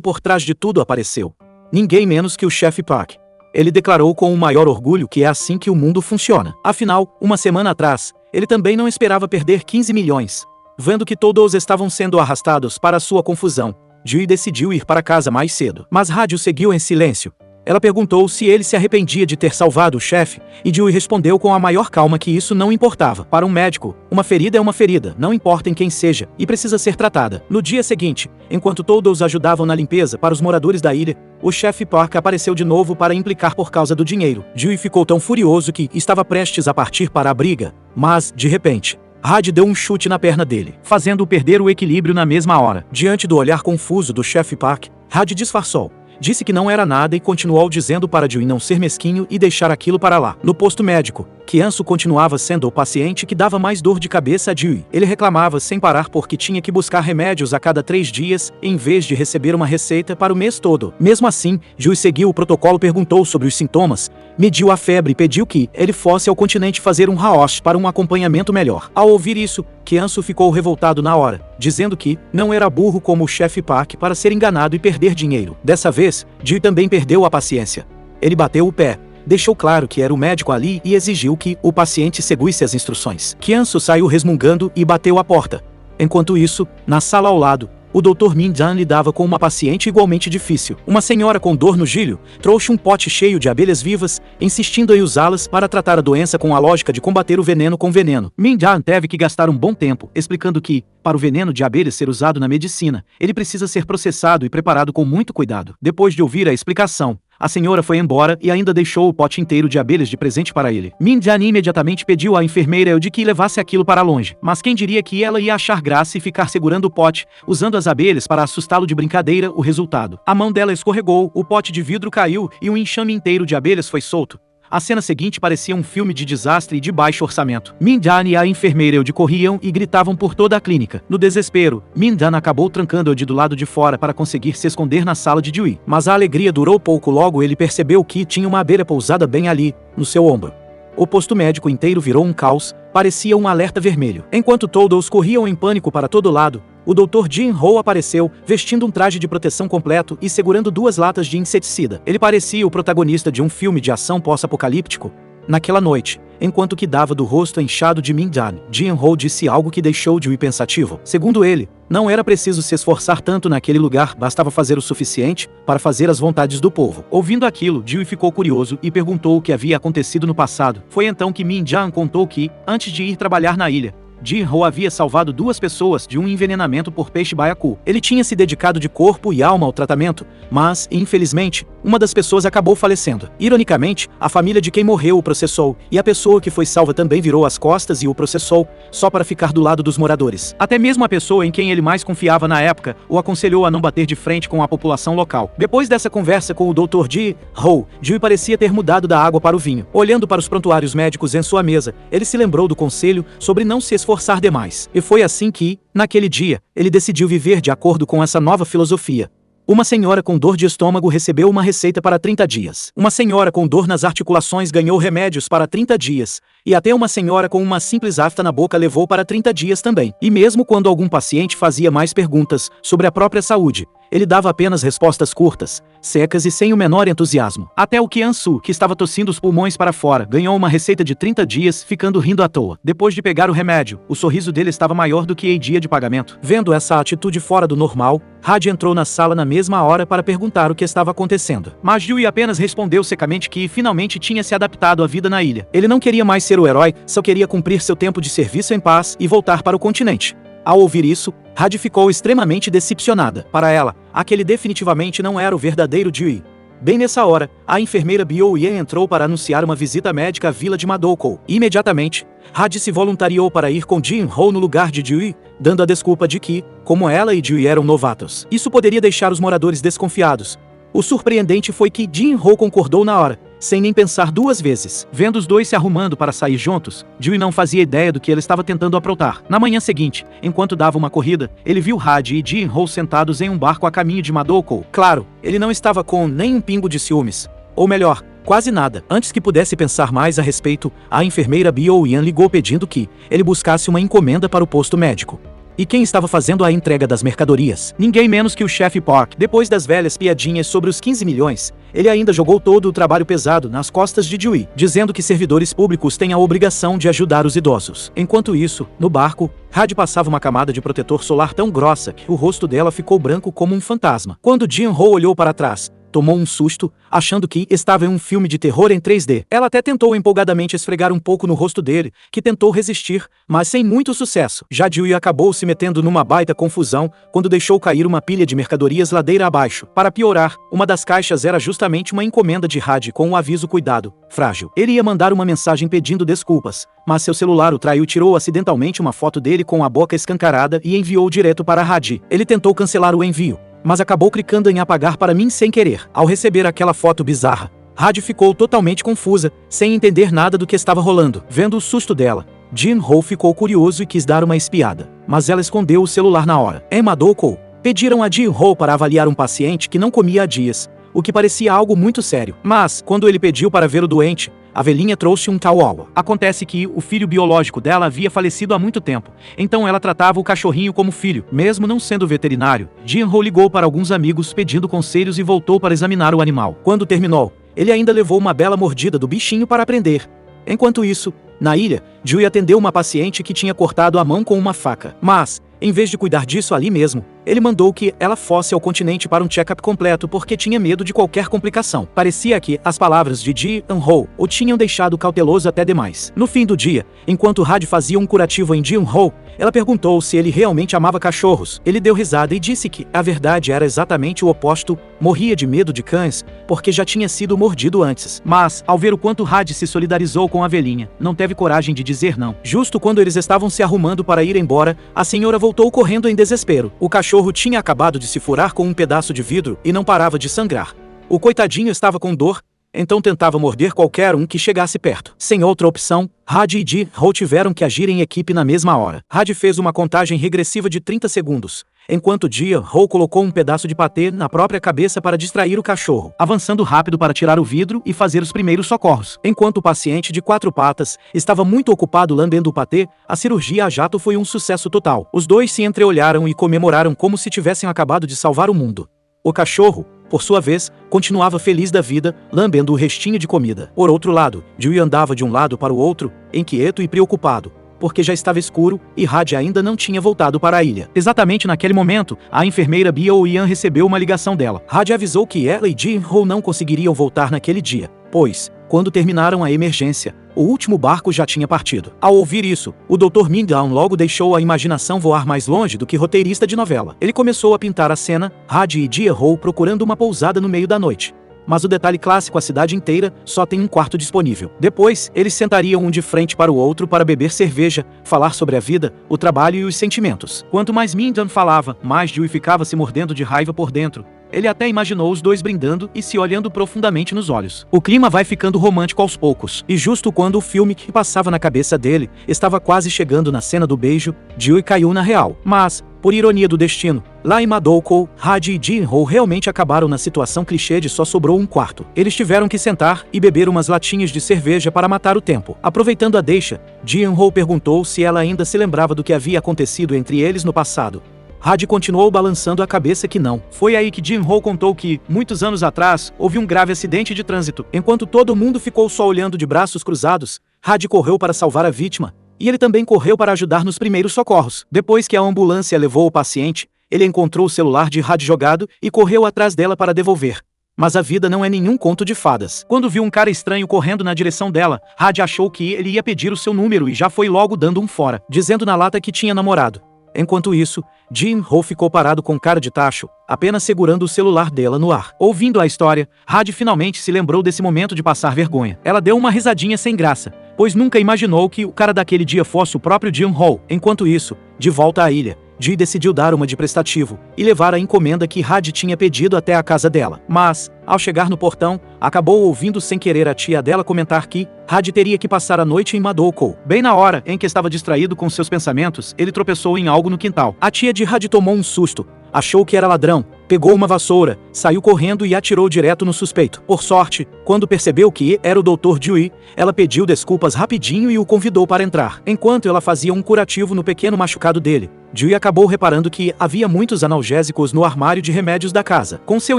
por trás de tudo apareceu. Ninguém menos que o chefe Park. Ele declarou com o maior orgulho que é assim que o mundo funciona. Afinal, uma semana atrás, ele também não esperava perder 15 milhões. Vendo que todos estavam sendo arrastados para sua confusão, Dewey decidiu ir para casa mais cedo. Mas Rádio seguiu em silêncio. Ela perguntou se ele se arrependia de ter salvado o chefe, e Dewey respondeu com a maior calma que isso não importava. Para um médico, uma ferida é uma ferida, não importa em quem seja, e precisa ser tratada. No dia seguinte, enquanto todos ajudavam na limpeza para os moradores da ilha, o chefe Park apareceu de novo para implicar por causa do dinheiro. Dewey ficou tão furioso que estava prestes a partir para a briga, mas, de repente, Had deu um chute na perna dele, fazendo-o perder o equilíbrio na mesma hora. Diante do olhar confuso do chefe Park, Had disfarçou. Disse que não era nada e continuou dizendo para Dewey não ser mesquinho e deixar aquilo para lá. No posto médico, Kian-Su continuava sendo o paciente que dava mais dor de cabeça a Dewey. Ele reclamava sem parar porque tinha que buscar remédios a cada 3 dias, em vez de receber uma receita para o mês todo. Mesmo assim, Dewey seguiu o protocolo, perguntou sobre os sintomas, mediu a febre e pediu que ele fosse ao continente fazer um Haosh para um acompanhamento melhor. Ao ouvir isso, Kian-Su ficou revoltado na hora, dizendo que não era burro como o chefe Park para ser enganado e perder dinheiro. Dessa vez, Dewey também perdeu a paciência. Ele bateu o pé, deixou claro que era o médico ali e exigiu que o paciente seguisse as instruções. Kian-Su saiu resmungando e bateu a porta. Enquanto isso, na sala ao lado, o Dr. Min-jan lidava com uma paciente igualmente difícil. Uma senhora com dor no gílio trouxe um pote cheio de abelhas vivas, insistindo em usá-las para tratar a doença com a lógica de combater o veneno com veneno. Min-jan teve que gastar um bom tempo explicando que, para o veneno de abelhas ser usado na medicina, ele precisa ser processado e preparado com muito cuidado. Depois de ouvir a explicação, a senhora foi embora e ainda deixou o pote inteiro de abelhas de presente para ele. Min-jan imediatamente pediu à enfermeira de que levasse aquilo para longe. Mas quem diria que ela ia achar graça e ficar segurando o pote, usando as abelhas para assustá-lo de brincadeira? O resultado: a mão dela escorregou, o pote de vidro caiu e um enxame inteiro de abelhas foi solto. A cena seguinte parecia um filme de desastre e de baixo orçamento. Min-jan e a enfermeira Eudi corriam e gritavam por toda a clínica. No desespero, Min-jan acabou trancando Eudi do lado de fora para conseguir se esconder na sala de Dewey. Mas a alegria durou pouco, logo ele percebeu que tinha uma abelha pousada bem ali, no seu ombro. O posto médico inteiro virou um caos, parecia um alerta vermelho. Enquanto todos corriam em pânico para todo lado, o Dr. Jin-Ho apareceu, vestindo um traje de proteção completo e segurando 2 latas de inseticida. Ele parecia o protagonista de um filme de ação pós-apocalíptico. Naquela noite, enquanto que dava do rosto inchado de Min-jan, Jin-Ho disse algo que deixou Dewey pensativo. Segundo ele, não era preciso se esforçar tanto naquele lugar, bastava fazer o suficiente para fazer as vontades do povo. Ouvindo aquilo, Dewey ficou curioso e perguntou o que havia acontecido no passado. Foi então que Min-jan contou que, antes de ir trabalhar na ilha, Jin-Ho havia salvado 2 pessoas de um envenenamento por peixe baiacu. Ele tinha se dedicado de corpo e alma ao tratamento, mas, infelizmente, uma das pessoas acabou falecendo. Ironicamente, a família de quem morreu o processou, e a pessoa que foi salva também virou as costas e o processou, só para ficar do lado dos moradores. Até mesmo a pessoa em quem ele mais confiava na época o aconselhou a não bater de frente com a população local. Depois dessa conversa com o Dr. Jin-Ho, Dewey parecia ter mudado da água para o vinho. Olhando para os prontuários médicos em sua mesa, ele se lembrou do conselho sobre não se esforçar demais. E foi assim que, naquele dia, ele decidiu viver de acordo com essa nova filosofia. Uma senhora com dor de estômago recebeu uma receita para 30 dias. Uma senhora com dor nas articulações ganhou remédios para 30 dias. E até uma senhora com uma simples afta na boca levou para 30 dias também. E mesmo quando algum paciente fazia mais perguntas sobre a própria saúde, ele dava apenas respostas curtas, secas e sem o menor entusiasmo. Até o Kian-Su, que estava tossindo os pulmões para fora, ganhou uma receita de 30 dias, ficando rindo à toa. Depois de pegar o remédio, o sorriso dele estava maior do que em dia de pagamento. Vendo essa atitude fora do normal, Had entrou na sala na mesma hora para perguntar o que estava acontecendo. Mas Dewey apenas respondeu secamente que finalmente tinha se adaptado à vida na ilha. Ele não queria mais ser o herói, só queria cumprir seu tempo de serviço em paz e voltar para o continente. Ao ouvir isso, Had ficou extremamente decepcionada. Para ela, aquele definitivamente não era o verdadeiro Dewey. Bem nessa hora, a enfermeira Bio-Yen entrou para anunciar uma visita médica à vila de Madoukou. Imediatamente, Had se voluntariou para ir com Jin-Ho no lugar de Dewey, dando a desculpa de que, como ela e Dewey eram novatos, isso poderia deixar os moradores desconfiados. O surpreendente foi que Jin-Ho concordou na hora, sem nem pensar 2 vezes. Vendo os dois se arrumando para sair juntos, Dewey não fazia ideia do que ele estava tentando aprontar. Na manhã seguinte, enquanto dava uma corrida, ele viu Had e Jin-Ho sentados em um barco a caminho de Madoukou. Claro, ele não estava com nem um pingo de ciúmes. Ou melhor, quase nada. Antes que pudesse pensar mais a respeito, a enfermeira Bio-Yen ligou pedindo que ele buscasse uma encomenda para o posto médico. E quem estava fazendo a entrega das mercadorias? Ninguém menos que o chefe Park. Depois das velhas piadinhas sobre os 15 milhões, ele ainda jogou todo o trabalho pesado nas costas de Dewey, dizendo que servidores públicos têm a obrigação de ajudar os idosos. Enquanto isso, no barco, Had passava uma camada de protetor solar tão grossa que o rosto dela ficou branco como um fantasma. Quando Jin-Ho olhou para trás, tomou um susto, achando que estava em um filme de terror em 3D. Ela até tentou empolgadamente esfregar um pouco no rosto dele, que tentou resistir, mas sem muito sucesso. Já Dewey acabou se metendo numa baita confusão quando deixou cair uma pilha de mercadorias ladeira abaixo. Para piorar, uma das caixas era justamente uma encomenda de Had com o aviso "Cuidado, frágil". Ele ia mandar uma mensagem pedindo desculpas, mas seu celular o traiu e tirou acidentalmente uma foto dele com a boca escancarada e enviou direto para Had. Ele tentou cancelar o envio, mas acabou clicando em apagar para mim sem querer. Ao receber aquela foto bizarra, Had ficou totalmente confusa, sem entender nada do que estava rolando. Vendo o susto dela, Jin-Ho ficou curioso e quis dar uma espiada, mas ela escondeu o celular na hora. Em Madokou, pediram a Jin-Ho para avaliar um paciente que não comia há dias, o que parecia algo muito sério. Mas, quando ele pediu para ver o doente, a velhinha trouxe um chihuahua. Acontece que o filho biológico dela havia falecido há muito tempo, então ela tratava o cachorrinho como filho. Mesmo não sendo veterinário, Jin-Ho ligou para alguns amigos pedindo conselhos e voltou para examinar o animal. Quando terminou, ele ainda levou uma bela mordida do bichinho para aprender. Enquanto isso, na ilha, Jui atendeu uma paciente que tinha cortado a mão com uma faca. Mas, em vez de cuidar disso ali mesmo, ele mandou que ela fosse ao continente para um check-up completo porque tinha medo de qualquer complicação. Parecia que as palavras de Jin-Ho o tinham deixado cauteloso até demais. No fim do dia, enquanto Had fazia um curativo em Jin-Ho, ela perguntou se ele realmente amava cachorros. Ele deu risada e disse que a verdade era exatamente o oposto, morria de medo de cães porque já tinha sido mordido antes. Mas, ao ver o quanto Had se solidarizou com a velhinha, não teve coragem de dizer não. Justo quando eles estavam se arrumando para ir embora, a senhora voltou correndo em desespero. O cachorro tinha acabado de se furar com um pedaço de vidro e não parava de sangrar. O coitadinho estava com dor, então tentava morder qualquer um que chegasse perto. Sem outra opção, Had e Jin-Ho tiveram que agir em equipe na mesma hora. Had fez uma contagem regressiva de 30 segundos, enquanto Jin-Ho colocou um pedaço de patê na própria cabeça para distrair o cachorro, avançando rápido para tirar o vidro e fazer os primeiros socorros. Enquanto o paciente de 4 patas estava muito ocupado lambendo o patê, a cirurgia a jato foi um sucesso total. Os dois se entreolharam e comemoraram como se tivessem acabado de salvar o mundo. O cachorro, por sua vez, continuava feliz da vida, lambendo o restinho de comida. Por outro lado, Jui andava de um lado para o outro, inquieto e preocupado, porque já estava escuro e Had ainda não tinha voltado para a ilha. Exatamente naquele momento, a enfermeira Bio-Yan recebeu uma ligação dela. Had avisou que ela e Jin-Ho não conseguiriam voltar naquele dia, pois, quando terminaram a emergência, o último barco já tinha partido. Ao ouvir isso, o Dr. Min-Down logo deixou a imaginação voar mais longe do que roteirista de novela. Ele começou a pintar a cena, Had e Jin-Ho procurando uma pousada no meio da noite. Mas o detalhe clássico, a cidade inteira só tem um quarto disponível. Depois, eles sentariam um de frente para o outro para beber cerveja, falar sobre a vida, o trabalho e os sentimentos. Quanto mais Min-Down falava, mais Jui ficava se mordendo de raiva por dentro. Ele até imaginou os dois brindando e se olhando profundamente nos olhos. O clima vai ficando romântico aos poucos, e justo quando o filme que passava na cabeça dele estava quase chegando na cena do beijo, Jui caiu na real. Mas, por ironia do destino, lá em Madokou, Had e Jin-Ho realmente acabaram na situação clichê de só sobrou um quarto. Eles tiveram que sentar e beber umas latinhas de cerveja para matar o tempo. Aproveitando a deixa, Jin-Ho perguntou se ela ainda se lembrava do que havia acontecido entre eles no passado. Had continuou balançando a cabeça que não. Foi aí que Jin-Ho contou que, muitos anos atrás, houve um grave acidente de trânsito. Enquanto todo mundo ficou só olhando de braços cruzados, Had correu para salvar a vítima, e ele também correu para ajudar nos primeiros socorros. Depois que a ambulância levou o paciente, ele encontrou o celular de Had jogado e correu atrás dela para devolver. Mas a vida não é nenhum conto de fadas. Quando viu um cara estranho correndo na direção dela, Had achou que ele ia pedir o seu número e já foi logo dando um fora, dizendo na lata que tinha namorado. Enquanto isso, Jin-Ho ficou parado com cara de tacho, apenas segurando o celular dela no ar. Ouvindo a história, Had finalmente se lembrou desse momento de passar vergonha. Ela deu uma risadinha sem graça, pois nunca imaginou que o cara daquele dia fosse o próprio Jin-Ho. Enquanto isso, de volta à ilha, Ji decidiu dar uma de prestativo e levar a encomenda que Had tinha pedido até a casa dela. Mas, ao chegar no portão, acabou ouvindo sem querer a tia dela comentar que Had teria que passar a noite em Madokou. Bem na hora em que estava distraído com seus pensamentos, ele tropeçou em algo no quintal. A tia de Had tomou um susto, achou que era ladrão, pegou uma vassoura, saiu correndo e atirou direto no suspeito. Por sorte, quando percebeu que era o Dr. Jui, ela pediu desculpas rapidinho e o convidou para entrar. Enquanto ela fazia um curativo no pequeno machucado dele, Jui acabou reparando que havia muitos analgésicos no armário de remédios da casa. Com seu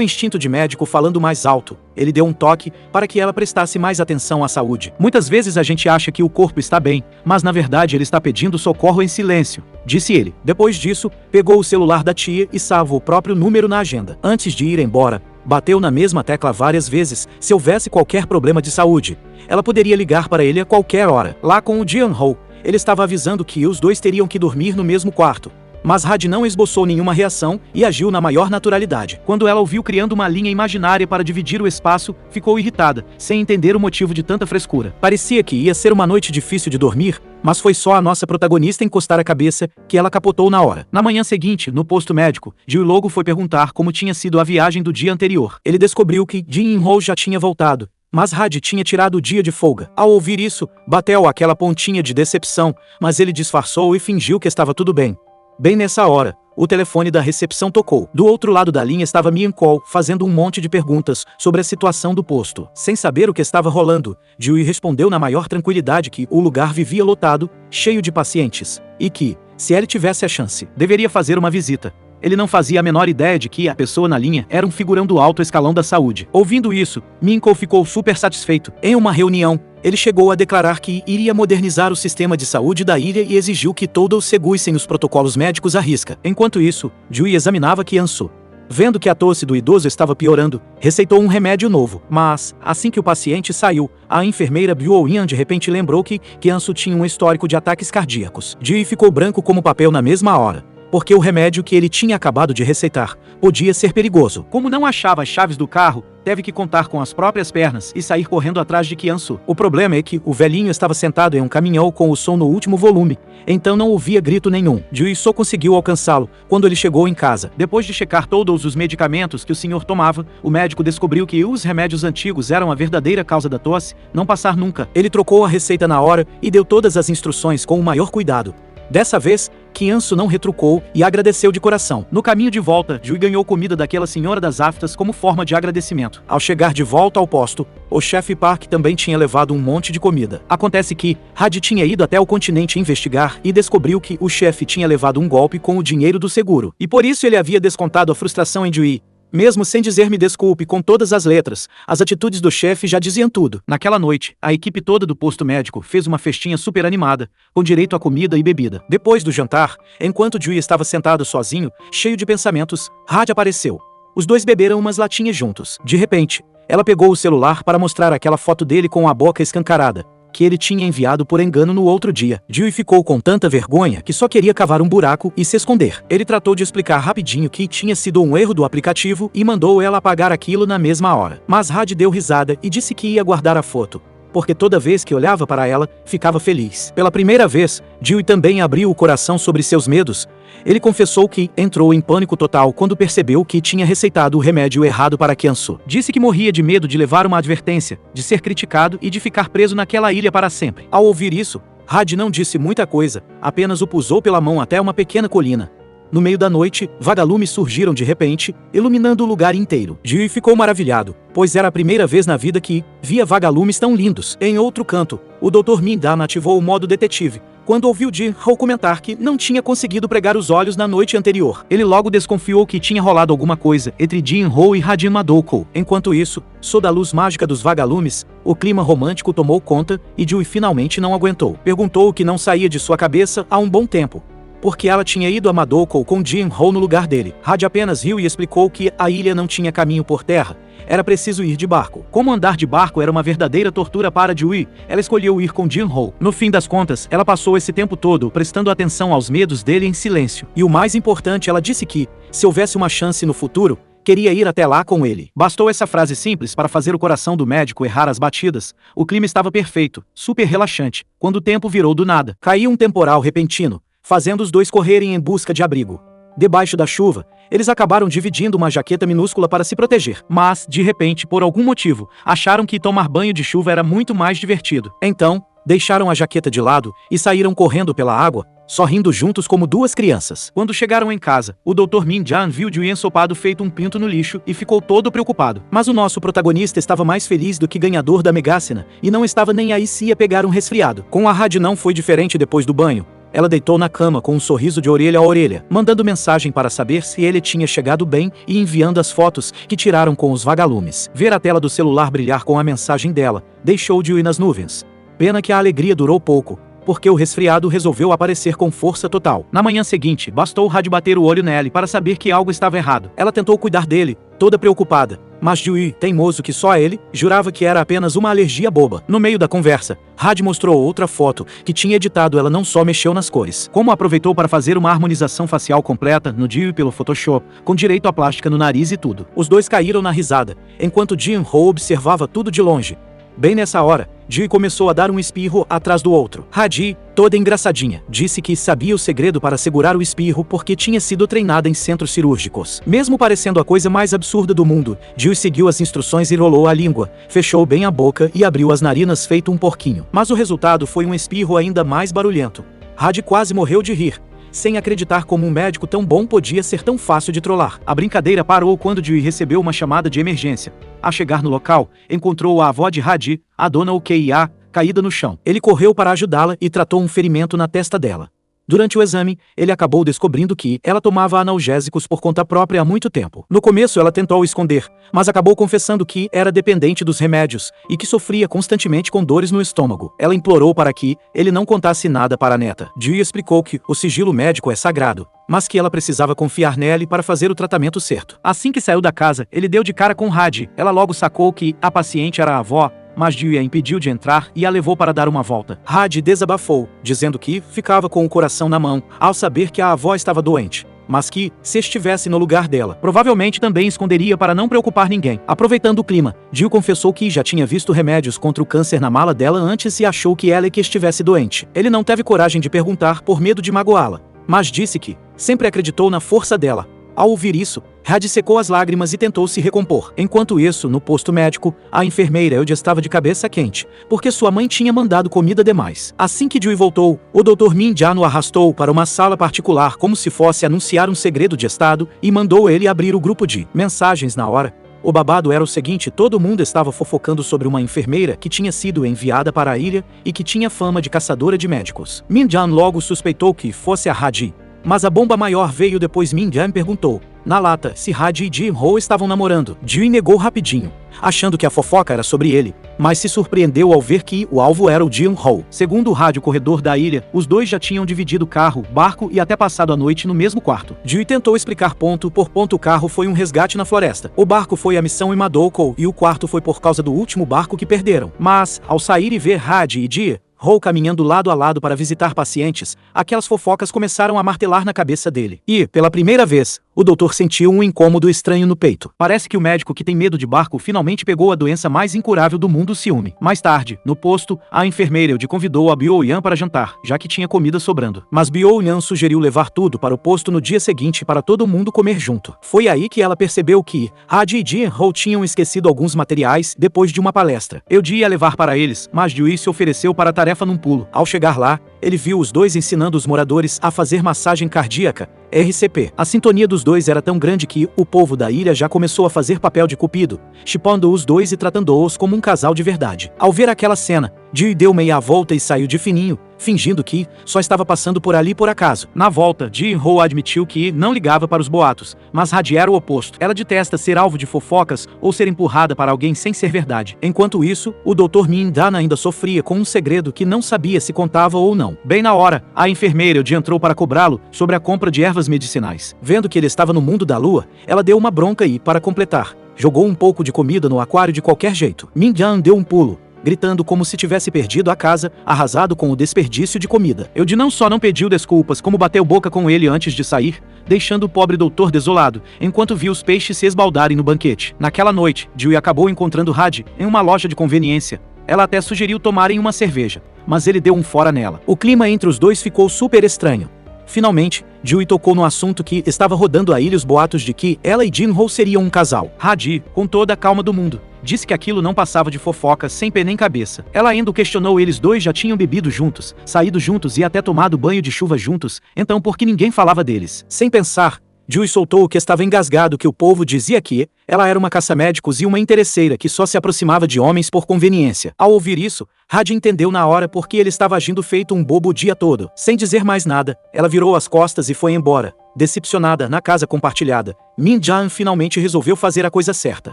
instinto de médico falando mais alto, ele deu um toque para que ela prestasse mais atenção à saúde. Muitas vezes a gente acha que o corpo está bem, mas na verdade ele está pedindo socorro em silêncio, disse ele. Depois disso, pegou o celular da tia e salvou o próprio número na agenda. Antes de ir embora, bateu na mesma tecla várias vezes. Se houvesse qualquer problema de saúde, ela poderia ligar para ele a qualquer hora. Lá com o Jin-Ho, ele estava avisando que os dois teriam que dormir no mesmo quarto, Mas Had não esboçou nenhuma reação e agiu na maior naturalidade. Quando ela o viu criando uma linha imaginária para dividir o espaço, ficou irritada, sem entender o motivo de tanta frescura. Parecia que ia ser uma noite difícil de dormir, mas foi só a nossa protagonista encostar a cabeça que ela capotou na hora. Na manhã seguinte, no posto médico, Jill logo foi perguntar como tinha sido a viagem do dia anterior. Ele descobriu que Jin In-ho já tinha voltado, mas Had tinha tirado o dia de folga. Ao ouvir isso, bateu aquela pontinha de decepção, mas ele disfarçou e fingiu que estava tudo bem. Bem nessa hora, o telefone da recepção tocou. Do outro lado da linha estava Mian-Kol, fazendo um monte de perguntas sobre a situação do posto. Sem saber o que estava rolando, Jill respondeu na maior tranquilidade que o lugar vivia lotado, cheio de pacientes, e que, se ele tivesse a chance, deveria fazer uma visita. Ele não fazia a menor ideia de que a pessoa na linha era um figurão do alto escalão da saúde. Ouvindo isso, Mian-Kol ficou super satisfeito. Em uma reunião, ele chegou a declarar que iria modernizar o sistema de saúde da ilha e exigiu que todos seguissem os protocolos médicos à risca. Enquanto isso, Jill examinava Kian-su. Vendo que a tosse do idoso estava piorando, receitou um remédio novo. Mas, assim que o paciente saiu, a enfermeira Byou-Yan de repente lembrou que Kian-su tinha um histórico de ataques cardíacos. Jill ficou branco como papel na mesma hora, porque o remédio que ele tinha acabado de receitar podia ser perigoso. Como não achava as chaves do carro, teve que contar com as próprias pernas e sair correndo atrás de Kian-su. O problema é que o velhinho estava sentado em um caminhão com o som no último volume, então não ouvia grito nenhum. Jill só conseguiu alcançá-lo quando ele chegou em casa. Depois de checar todos os medicamentos que o senhor tomava, o médico descobriu que os remédios antigos eram a verdadeira causa da tosse, não passar nunca. Ele trocou a receita na hora e deu todas as instruções com o maior cuidado. Dessa vez, Kian-su não retrucou e agradeceu de coração. No caminho de volta, Jill ganhou comida daquela senhora das aftas como forma de agradecimento. Ao chegar de volta ao posto, o chefe Park também tinha levado um monte de comida. Acontece que Had tinha ido até o continente investigar e descobriu que o chefe tinha levado um golpe com o dinheiro do seguro. E por isso ele havia descontado a frustração em Jill. Mesmo sem dizer me desculpe com todas as letras, as atitudes do chefe já diziam tudo. Naquela noite, a equipe toda do posto médico fez uma festinha super animada, com direito a comida e bebida. Depois do jantar, enquanto Jill estava sentado sozinho, cheio de pensamentos, Had apareceu. Os dois beberam umas latinhas juntos. De repente, ela pegou o celular para mostrar aquela foto dele com a boca escancarada, que ele tinha enviado por engano no outro dia. Jill ficou com tanta vergonha que só queria cavar um buraco e se esconder. Ele tratou de explicar rapidinho que tinha sido um erro do aplicativo e mandou ela apagar aquilo na mesma hora. Mas Had deu risada e disse que ia guardar a foto, porque toda vez que olhava para ela, ficava feliz. Pela primeira vez, Jill também abriu o coração sobre seus medos. Ele confessou que entrou em pânico total quando percebeu que tinha receitado o remédio errado para Kian-su. Disse que morria de medo de levar uma advertência, de ser criticado e de ficar preso naquela ilha para sempre. Ao ouvir isso, Had não disse muita coisa, apenas o pusou pela mão até uma pequena colina. No meio da noite, vagalumes surgiram de repente, iluminando o lugar inteiro. Jill ficou maravilhado, pois era a primeira vez na vida que via vagalumes tão lindos. Em outro canto, o Dr. Min-Dan ativou o modo detetive, quando ouviu Jin-Ho comentar que não tinha conseguido pregar os olhos na noite anterior. Ele logo desconfiou que tinha rolado alguma coisa entre Jin-Ho e Hajime Madokou. Enquanto isso, sob a luz mágica dos vagalumes, o clima romântico tomou conta e Jill finalmente não aguentou. Perguntou o que não saía de sua cabeça há um bom tempo, porque ela tinha ido a Madokou com Jin-Ho no lugar dele. Had apenas riu e explicou que a ilha não tinha caminho por terra, era preciso ir de barco. Como andar de barco era uma verdadeira tortura para Jill, ela escolheu ir com Jin-Ho. No fim das contas, ela passou esse tempo todo prestando atenção aos medos dele em silêncio. E o mais importante, ela disse que, se houvesse uma chance no futuro, queria ir até lá com ele. Bastou essa frase simples para fazer o coração do médico errar as batidas. O clima estava perfeito, super relaxante, quando o tempo virou do nada. Caiu um temporal repentino, fazendo os dois correrem em busca de abrigo. Debaixo da chuva, eles acabaram dividindo uma jaqueta minúscula para se proteger. Mas, de repente, por algum motivo, acharam que tomar banho de chuva era muito mais divertido. Então, deixaram a jaqueta de lado e saíram correndo pela água, sorrindo juntos como duas crianças. Quando chegaram em casa, o Dr. Min-Dan viu Jill ensopado feito um pinto no lixo e ficou todo preocupado. Mas o nosso protagonista estava mais feliz do que ganhador da Mega Sena e não estava nem aí se ia pegar um resfriado. Com a Had não foi diferente depois do banho. Ela deitou na cama com um sorriso de orelha a orelha, mandando mensagem para saber se ele tinha chegado bem e enviando as fotos que tiraram com os vagalumes. Ver a tela do celular brilhar com a mensagem dela deixou Jill nas nuvens. Pena que a alegria durou pouco, porque o resfriado resolveu aparecer com força total. Na manhã seguinte, bastou Had bater o olho nele para saber que algo estava errado. Ela tentou cuidar dele, toda preocupada. Mas Dewey, teimoso que só ele, jurava que era apenas uma alergia boba. No meio da conversa, Had mostrou outra foto que tinha editado. Ela não só mexeu nas cores, como aproveitou para fazer uma harmonização facial completa no Dewey pelo Photoshop, com direito à plástica no nariz e tudo. Os dois caíram na risada, enquanto Jin-Ho observava tudo de longe. Bem nessa hora, Dewey começou a dar um espirro atrás do outro. Had, toda engraçadinha, disse que sabia o segredo para segurar o espirro porque tinha sido treinada em centros cirúrgicos. Mesmo parecendo a coisa mais absurda do mundo, Dewey seguiu as instruções e rolou a língua, fechou bem a boca e abriu as narinas feito um porquinho. Mas o resultado foi um espirro ainda mais barulhento. Had quase morreu de rir, sem acreditar como um médico tão bom podia ser tão fácil de trollar. A brincadeira parou quando Dewey recebeu uma chamada de emergência. Ao chegar no local, encontrou a avó de Had, a dona Okia, caída no chão. Ele correu para ajudá-la e tratou um ferimento na testa dela. Durante o exame, ele acabou descobrindo que ela tomava analgésicos por conta própria há muito tempo. No começo ela tentou esconder, mas acabou confessando que era dependente dos remédios e que sofria constantemente com dores no estômago. Ela implorou para que ele não contasse nada para a neta. Dewey explicou que o sigilo médico é sagrado, mas que ela precisava confiar nele para fazer o tratamento certo. Assim que saiu da casa, ele deu de cara com Had. Ela logo sacou que a paciente era a avó, mas Dewey a impediu de entrar e a levou para dar uma volta. Had desabafou, dizendo que ficava com o coração na mão ao saber que a avó estava doente, mas que, se estivesse no lugar dela, provavelmente também esconderia para não preocupar ninguém. Aproveitando o clima, Dewey confessou que já tinha visto remédios contra o câncer na mala dela antes e achou que ela é que estivesse doente. Ele não teve coragem de perguntar por medo de magoá-la, mas disse que sempre acreditou na força dela. Ao ouvir isso, Had secou as lágrimas e tentou se recompor. Enquanto isso, no posto médico, a enfermeira Eud estava de cabeça quente, porque sua mãe tinha mandado comida demais. Assim que Dewey voltou, o Dr. Min Jia o arrastou para uma sala particular como se fosse anunciar um segredo de estado e mandou ele abrir o grupo de mensagens na hora. O babado era o seguinte: todo mundo estava fofocando sobre uma enfermeira que tinha sido enviada para a ilha e que tinha fama de caçadora de médicos. Min Jia logo suspeitou que fosse a Had. Mas a bomba maior veio depois. Min Jia perguntou, na lata, se Had e Jin-Ho estavam namorando. Dewey negou rapidinho, achando que a fofoca era sobre ele, mas se surpreendeu ao ver que o alvo era o Jin-Ho. Segundo o rádio corredor da ilha, os dois já tinham dividido carro, barco e até passado a noite no mesmo quarto. Dewey tentou explicar ponto por ponto. O carro foi um resgate na floresta, o barco foi a missão em Madouko e o quarto foi por causa do último barco que perderam. Mas, ao sair e ver Had e Jin-Ho caminhando lado a lado para visitar pacientes, aquelas fofocas começaram a martelar na cabeça dele. E, pela primeira vez, o doutor sentiu um incômodo estranho no peito. Parece que o médico que tem medo de barco finalmente pegou a doença mais incurável do mundo, o ciúme. Mais tarde, no posto, a enfermeira Eud convidou a Bio-Yan para jantar, já que tinha comida sobrando. Mas Bio-Yan sugeriu levar tudo para o posto no dia seguinte para todo mundo comer junto. Foi aí que ela percebeu que Had e Jin-Ho tinham esquecido alguns materiais depois de uma palestra. Eud ia levar para eles, mas Dewey se ofereceu para a tarefa num pulo. Ao chegar lá, ele viu os dois ensinando os moradores a fazer massagem cardíaca, RCP. A sintonia dos dois era tão grande que o povo da ilha já começou a fazer papel de cupido, chipando os dois e tratando-os como um casal de verdade. Ao ver aquela cena, Dewey deu meia volta e saiu de fininho, fingindo que só estava passando por ali por acaso. Na volta, Jin-Ho admitiu que não ligava para os boatos, mas Had era o oposto. Ela detesta ser alvo de fofocas ou ser empurrada para alguém sem ser verdade. Enquanto isso, o Dr. Min Dana ainda sofria com um segredo que não sabia se contava ou não. Bem na hora, a enfermeira Eud entrou para cobrá-lo sobre a compra de ervas medicinais. Vendo que ele estava no mundo da lua, ela deu uma bronca e, para completar, jogou um pouco de comida no aquário de qualquer jeito. Min Jia deu um pulo, gritando como se tivesse perdido a casa, arrasado com o desperdício de comida. Eud não só não pediu desculpas, como bateu boca com ele antes de sair, deixando o pobre doutor desolado, enquanto viu os peixes se esbaldarem no banquete. Naquela noite, Dewey acabou encontrando Had em uma loja de conveniência. Ela até sugeriu tomarem uma cerveja, mas ele deu um fora nela. O clima entre os dois ficou super estranho. Finalmente, Dewey tocou no assunto que estava rodando a ilha, os boatos de que ela e Jin-Ho seriam um casal. Had, com toda a calma do mundo, disse que aquilo não passava de fofoca sem pé nem cabeça. Ela ainda o questionou: eles dois já tinham bebido juntos, saído juntos e até tomado banho de chuva juntos, então por que ninguém falava deles? Sem pensar, Dewey soltou o que estava engasgado, que o povo dizia que ela era uma caça-médicos e uma interesseira que só se aproximava de homens por conveniência. Ao ouvir isso, Had entendeu na hora porque ele estava agindo feito um bobo o dia todo. Sem dizer mais nada, ela virou as costas e foi embora, Decepcionada na casa compartilhada, Min Jan finalmente resolveu fazer a coisa certa.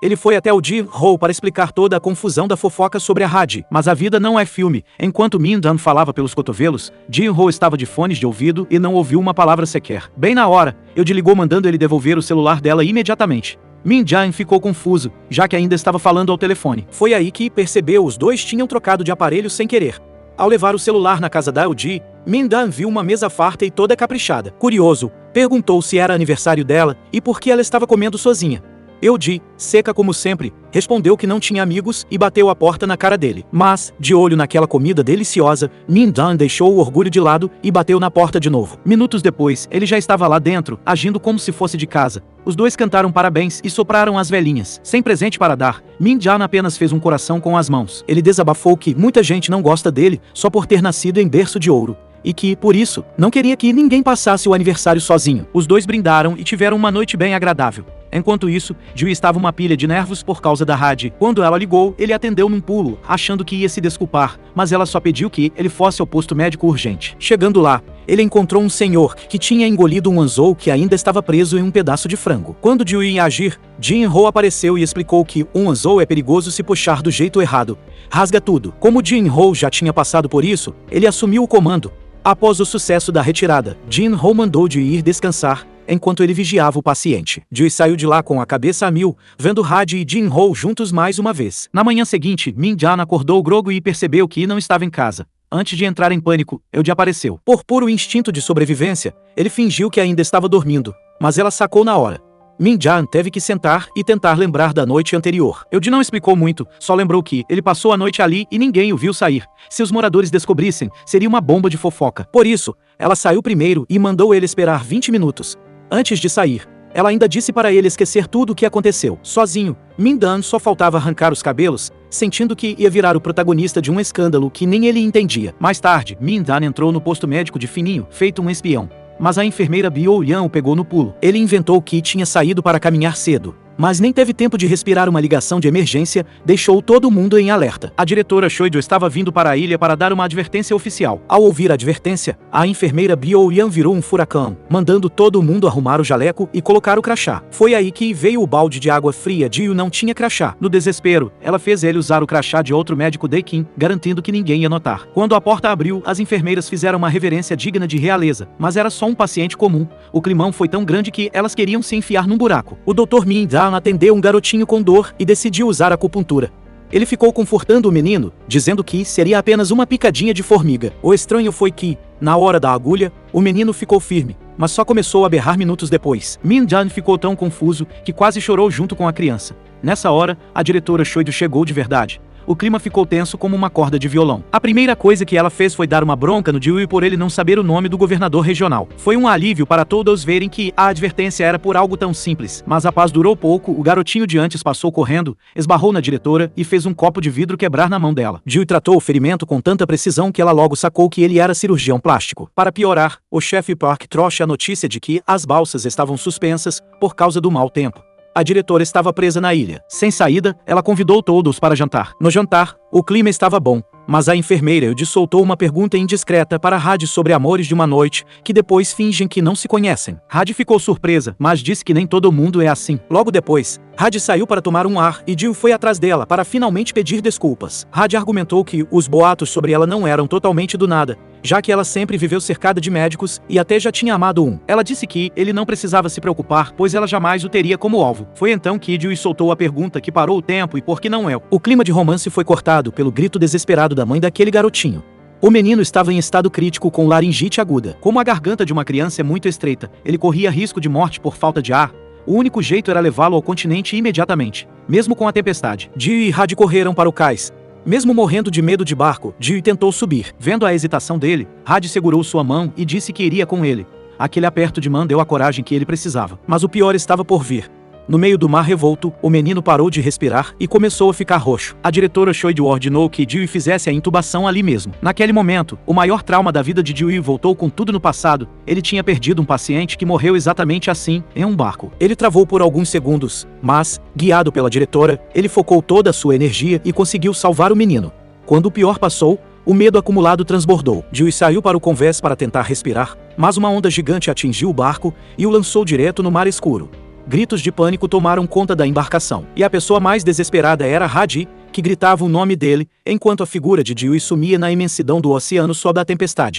Ele foi até o Ji-ho para explicar toda a confusão da fofoca sobre a Hadi. Mas a vida não é filme. Enquanto Min Jan falava pelos cotovelos, Ji-ho estava de fones de ouvido e não ouviu uma palavra sequer. Bem na hora, eu ligou mandando ele devolver o celular dela imediatamente. Min Jan ficou confuso, já que ainda estava falando ao telefone. Foi aí que percebeu os dois tinham trocado de aparelho sem querer. Ao levar o celular na casa da LG, Min Jan viu uma mesa farta e toda caprichada. Curioso, perguntou se era aniversário dela e por que ela estava comendo sozinha. LG, seca como sempre, respondeu que não tinha amigos e bateu a porta na cara dele. Mas, de olho naquela comida deliciosa, Min Jan deixou o orgulho de lado e bateu na porta de novo. Minutos depois, ele já estava lá dentro, agindo como se fosse de casa. Os dois cantaram parabéns e sopraram as velhinhas. Sem presente para dar, Min Jan apenas fez um coração com as mãos. Ele desabafou que muita gente não gosta dele só por ter nascido em berço de ouro. E que, por isso, não queria que ninguém passasse o aniversário sozinho. Os dois brindaram e tiveram uma noite bem agradável. Enquanto isso, Jill estava uma pilha de nervos por causa da Hadi. Quando ela ligou, ele atendeu num pulo, achando que ia se desculpar, mas ela só pediu que ele fosse ao posto médico urgente. Chegando lá, ele encontrou um senhor que tinha engolido um anzol que ainda estava preso em um pedaço de frango. Quando Jill ia agir, Jin-ho apareceu e explicou que um anzol é perigoso se puxar do jeito errado. Rasga tudo. Como Jin-ho já tinha passado por isso, ele assumiu o comando. Após o sucesso da retirada, Jin-ho mandou Jill ir descansar, enquanto ele vigiava o paciente. Jill saiu de lá com a cabeça a mil, vendo Hadi e Jin-ho juntos mais uma vez. Na manhã seguinte, Min Jan acordou grogo e percebeu que não estava em casa. Antes de entrar em pânico, Eudi apareceu. Por puro instinto de sobrevivência, ele fingiu que ainda estava dormindo, mas ela sacou na hora. Min Jan teve que sentar e tentar lembrar da noite anterior. Eudi não explicou muito, só lembrou que ele passou a noite ali e ninguém o viu sair. Se os moradores descobrissem, seria uma bomba de fofoca. Por isso, ela saiu primeiro e mandou ele esperar 20 minutos. Antes de sair, ela ainda disse para ele esquecer tudo o que aconteceu. Sozinho, Min Jan só faltava arrancar os cabelos, sentindo que ia virar o protagonista de um escândalo que nem ele entendia. Mais tarde, Min Jan entrou no posto médico de fininho, feito um espião. Mas a enfermeira Bio-Yan o pegou no pulo. Ele inventou que tinha saído para caminhar cedo, mas nem teve tempo de respirar uma ligação de emergência, deixou todo mundo em alerta. A diretora Shoido estava vindo para a ilha para dar uma advertência oficial. Ao ouvir a advertência, a enfermeira Bio-Yan virou um furacão, mandando todo mundo arrumar o jaleco e colocar o crachá. Foi aí que veio o balde de água fria. Jill não tinha crachá. No desespero, ela fez ele usar o crachá de outro médico Dae-Kim, garantindo que ninguém ia notar. Quando a porta abriu, as enfermeiras fizeram uma reverência digna de realeza, mas era só um paciente comum. O climão foi tão grande que elas queriam se enfiar num buraco. O Dr. Min Jan atendeu um garotinho com dor e decidiu usar acupuntura. Ele ficou confortando o menino, dizendo que seria apenas uma picadinha de formiga. O estranho foi que, na hora da agulha, o menino ficou firme, mas só começou a berrar minutos depois. Min Jan ficou tão confuso que quase chorou junto com a criança. Nessa hora, a diretora Shoido chegou de verdade. O clima ficou tenso como uma corda de violão. A primeira coisa que ela fez foi dar uma bronca no Jill por ele não saber o nome do governador regional. Foi um alívio para todos verem que a advertência era por algo tão simples. Mas a paz durou pouco, o garotinho de antes passou correndo, esbarrou na diretora e fez um copo de vidro quebrar na mão dela. Jill tratou o ferimento com tanta precisão que ela logo sacou que ele era cirurgião plástico. Para piorar, o chefe Park trouxe a notícia de que as balsas estavam suspensas por causa do mau tempo. A diretora estava presa na ilha. Sem saída, ela convidou todos para jantar. No jantar, o clima estava bom, mas a enfermeira Eudi soltou uma pergunta indiscreta para Hadi sobre amores de uma noite, que depois fingem que não se conhecem. Hadi ficou surpresa, mas disse que nem todo mundo é assim. Logo depois, Hadi saiu para tomar um ar e Jill foi atrás dela para finalmente pedir desculpas. Hadi argumentou que os boatos sobre ela não eram totalmente do nada, já que ela sempre viveu cercada de médicos e até já tinha amado um. Ela disse que ele não precisava se preocupar, pois ela jamais o teria como alvo. Foi então que Jill soltou a pergunta que parou o tempo e por que não é. O clima de romance foi cortado pelo grito desesperado da mãe daquele garotinho. O menino estava em estado crítico com laringite aguda. Como a garganta de uma criança é muito estreita, ele corria risco de morte por falta de ar. O único jeito era levá-lo ao continente imediatamente, mesmo com a tempestade. Jill e Hadi correram para o cais. Mesmo morrendo de medo de barco, Jill tentou subir. Vendo a hesitação dele, Hadi segurou sua mão e disse que iria com ele. Aquele aperto de mão deu a coragem que ele precisava. Mas o pior estava por vir. No meio do mar revolto, o menino parou de respirar e começou a ficar roxo. A diretora Shoido ordenou que Jill fizesse a intubação ali mesmo. Naquele momento, o maior trauma da vida de Jill voltou com tudo no passado. Ele tinha perdido um paciente que morreu exatamente assim, em um barco. Ele travou por alguns segundos, mas, guiado pela diretora, ele focou toda a sua energia e conseguiu salvar o menino. Quando o pior passou, O medo acumulado transbordou. Dewey saiu para o convés para tentar respirar, mas uma onda gigante atingiu o barco e o lançou direto no mar escuro. Gritos de pânico tomaram conta da embarcação, e a pessoa mais desesperada era Hadi, que gritava o nome dele, enquanto a figura de Dewey sumia na imensidão do oceano sob a tempestade.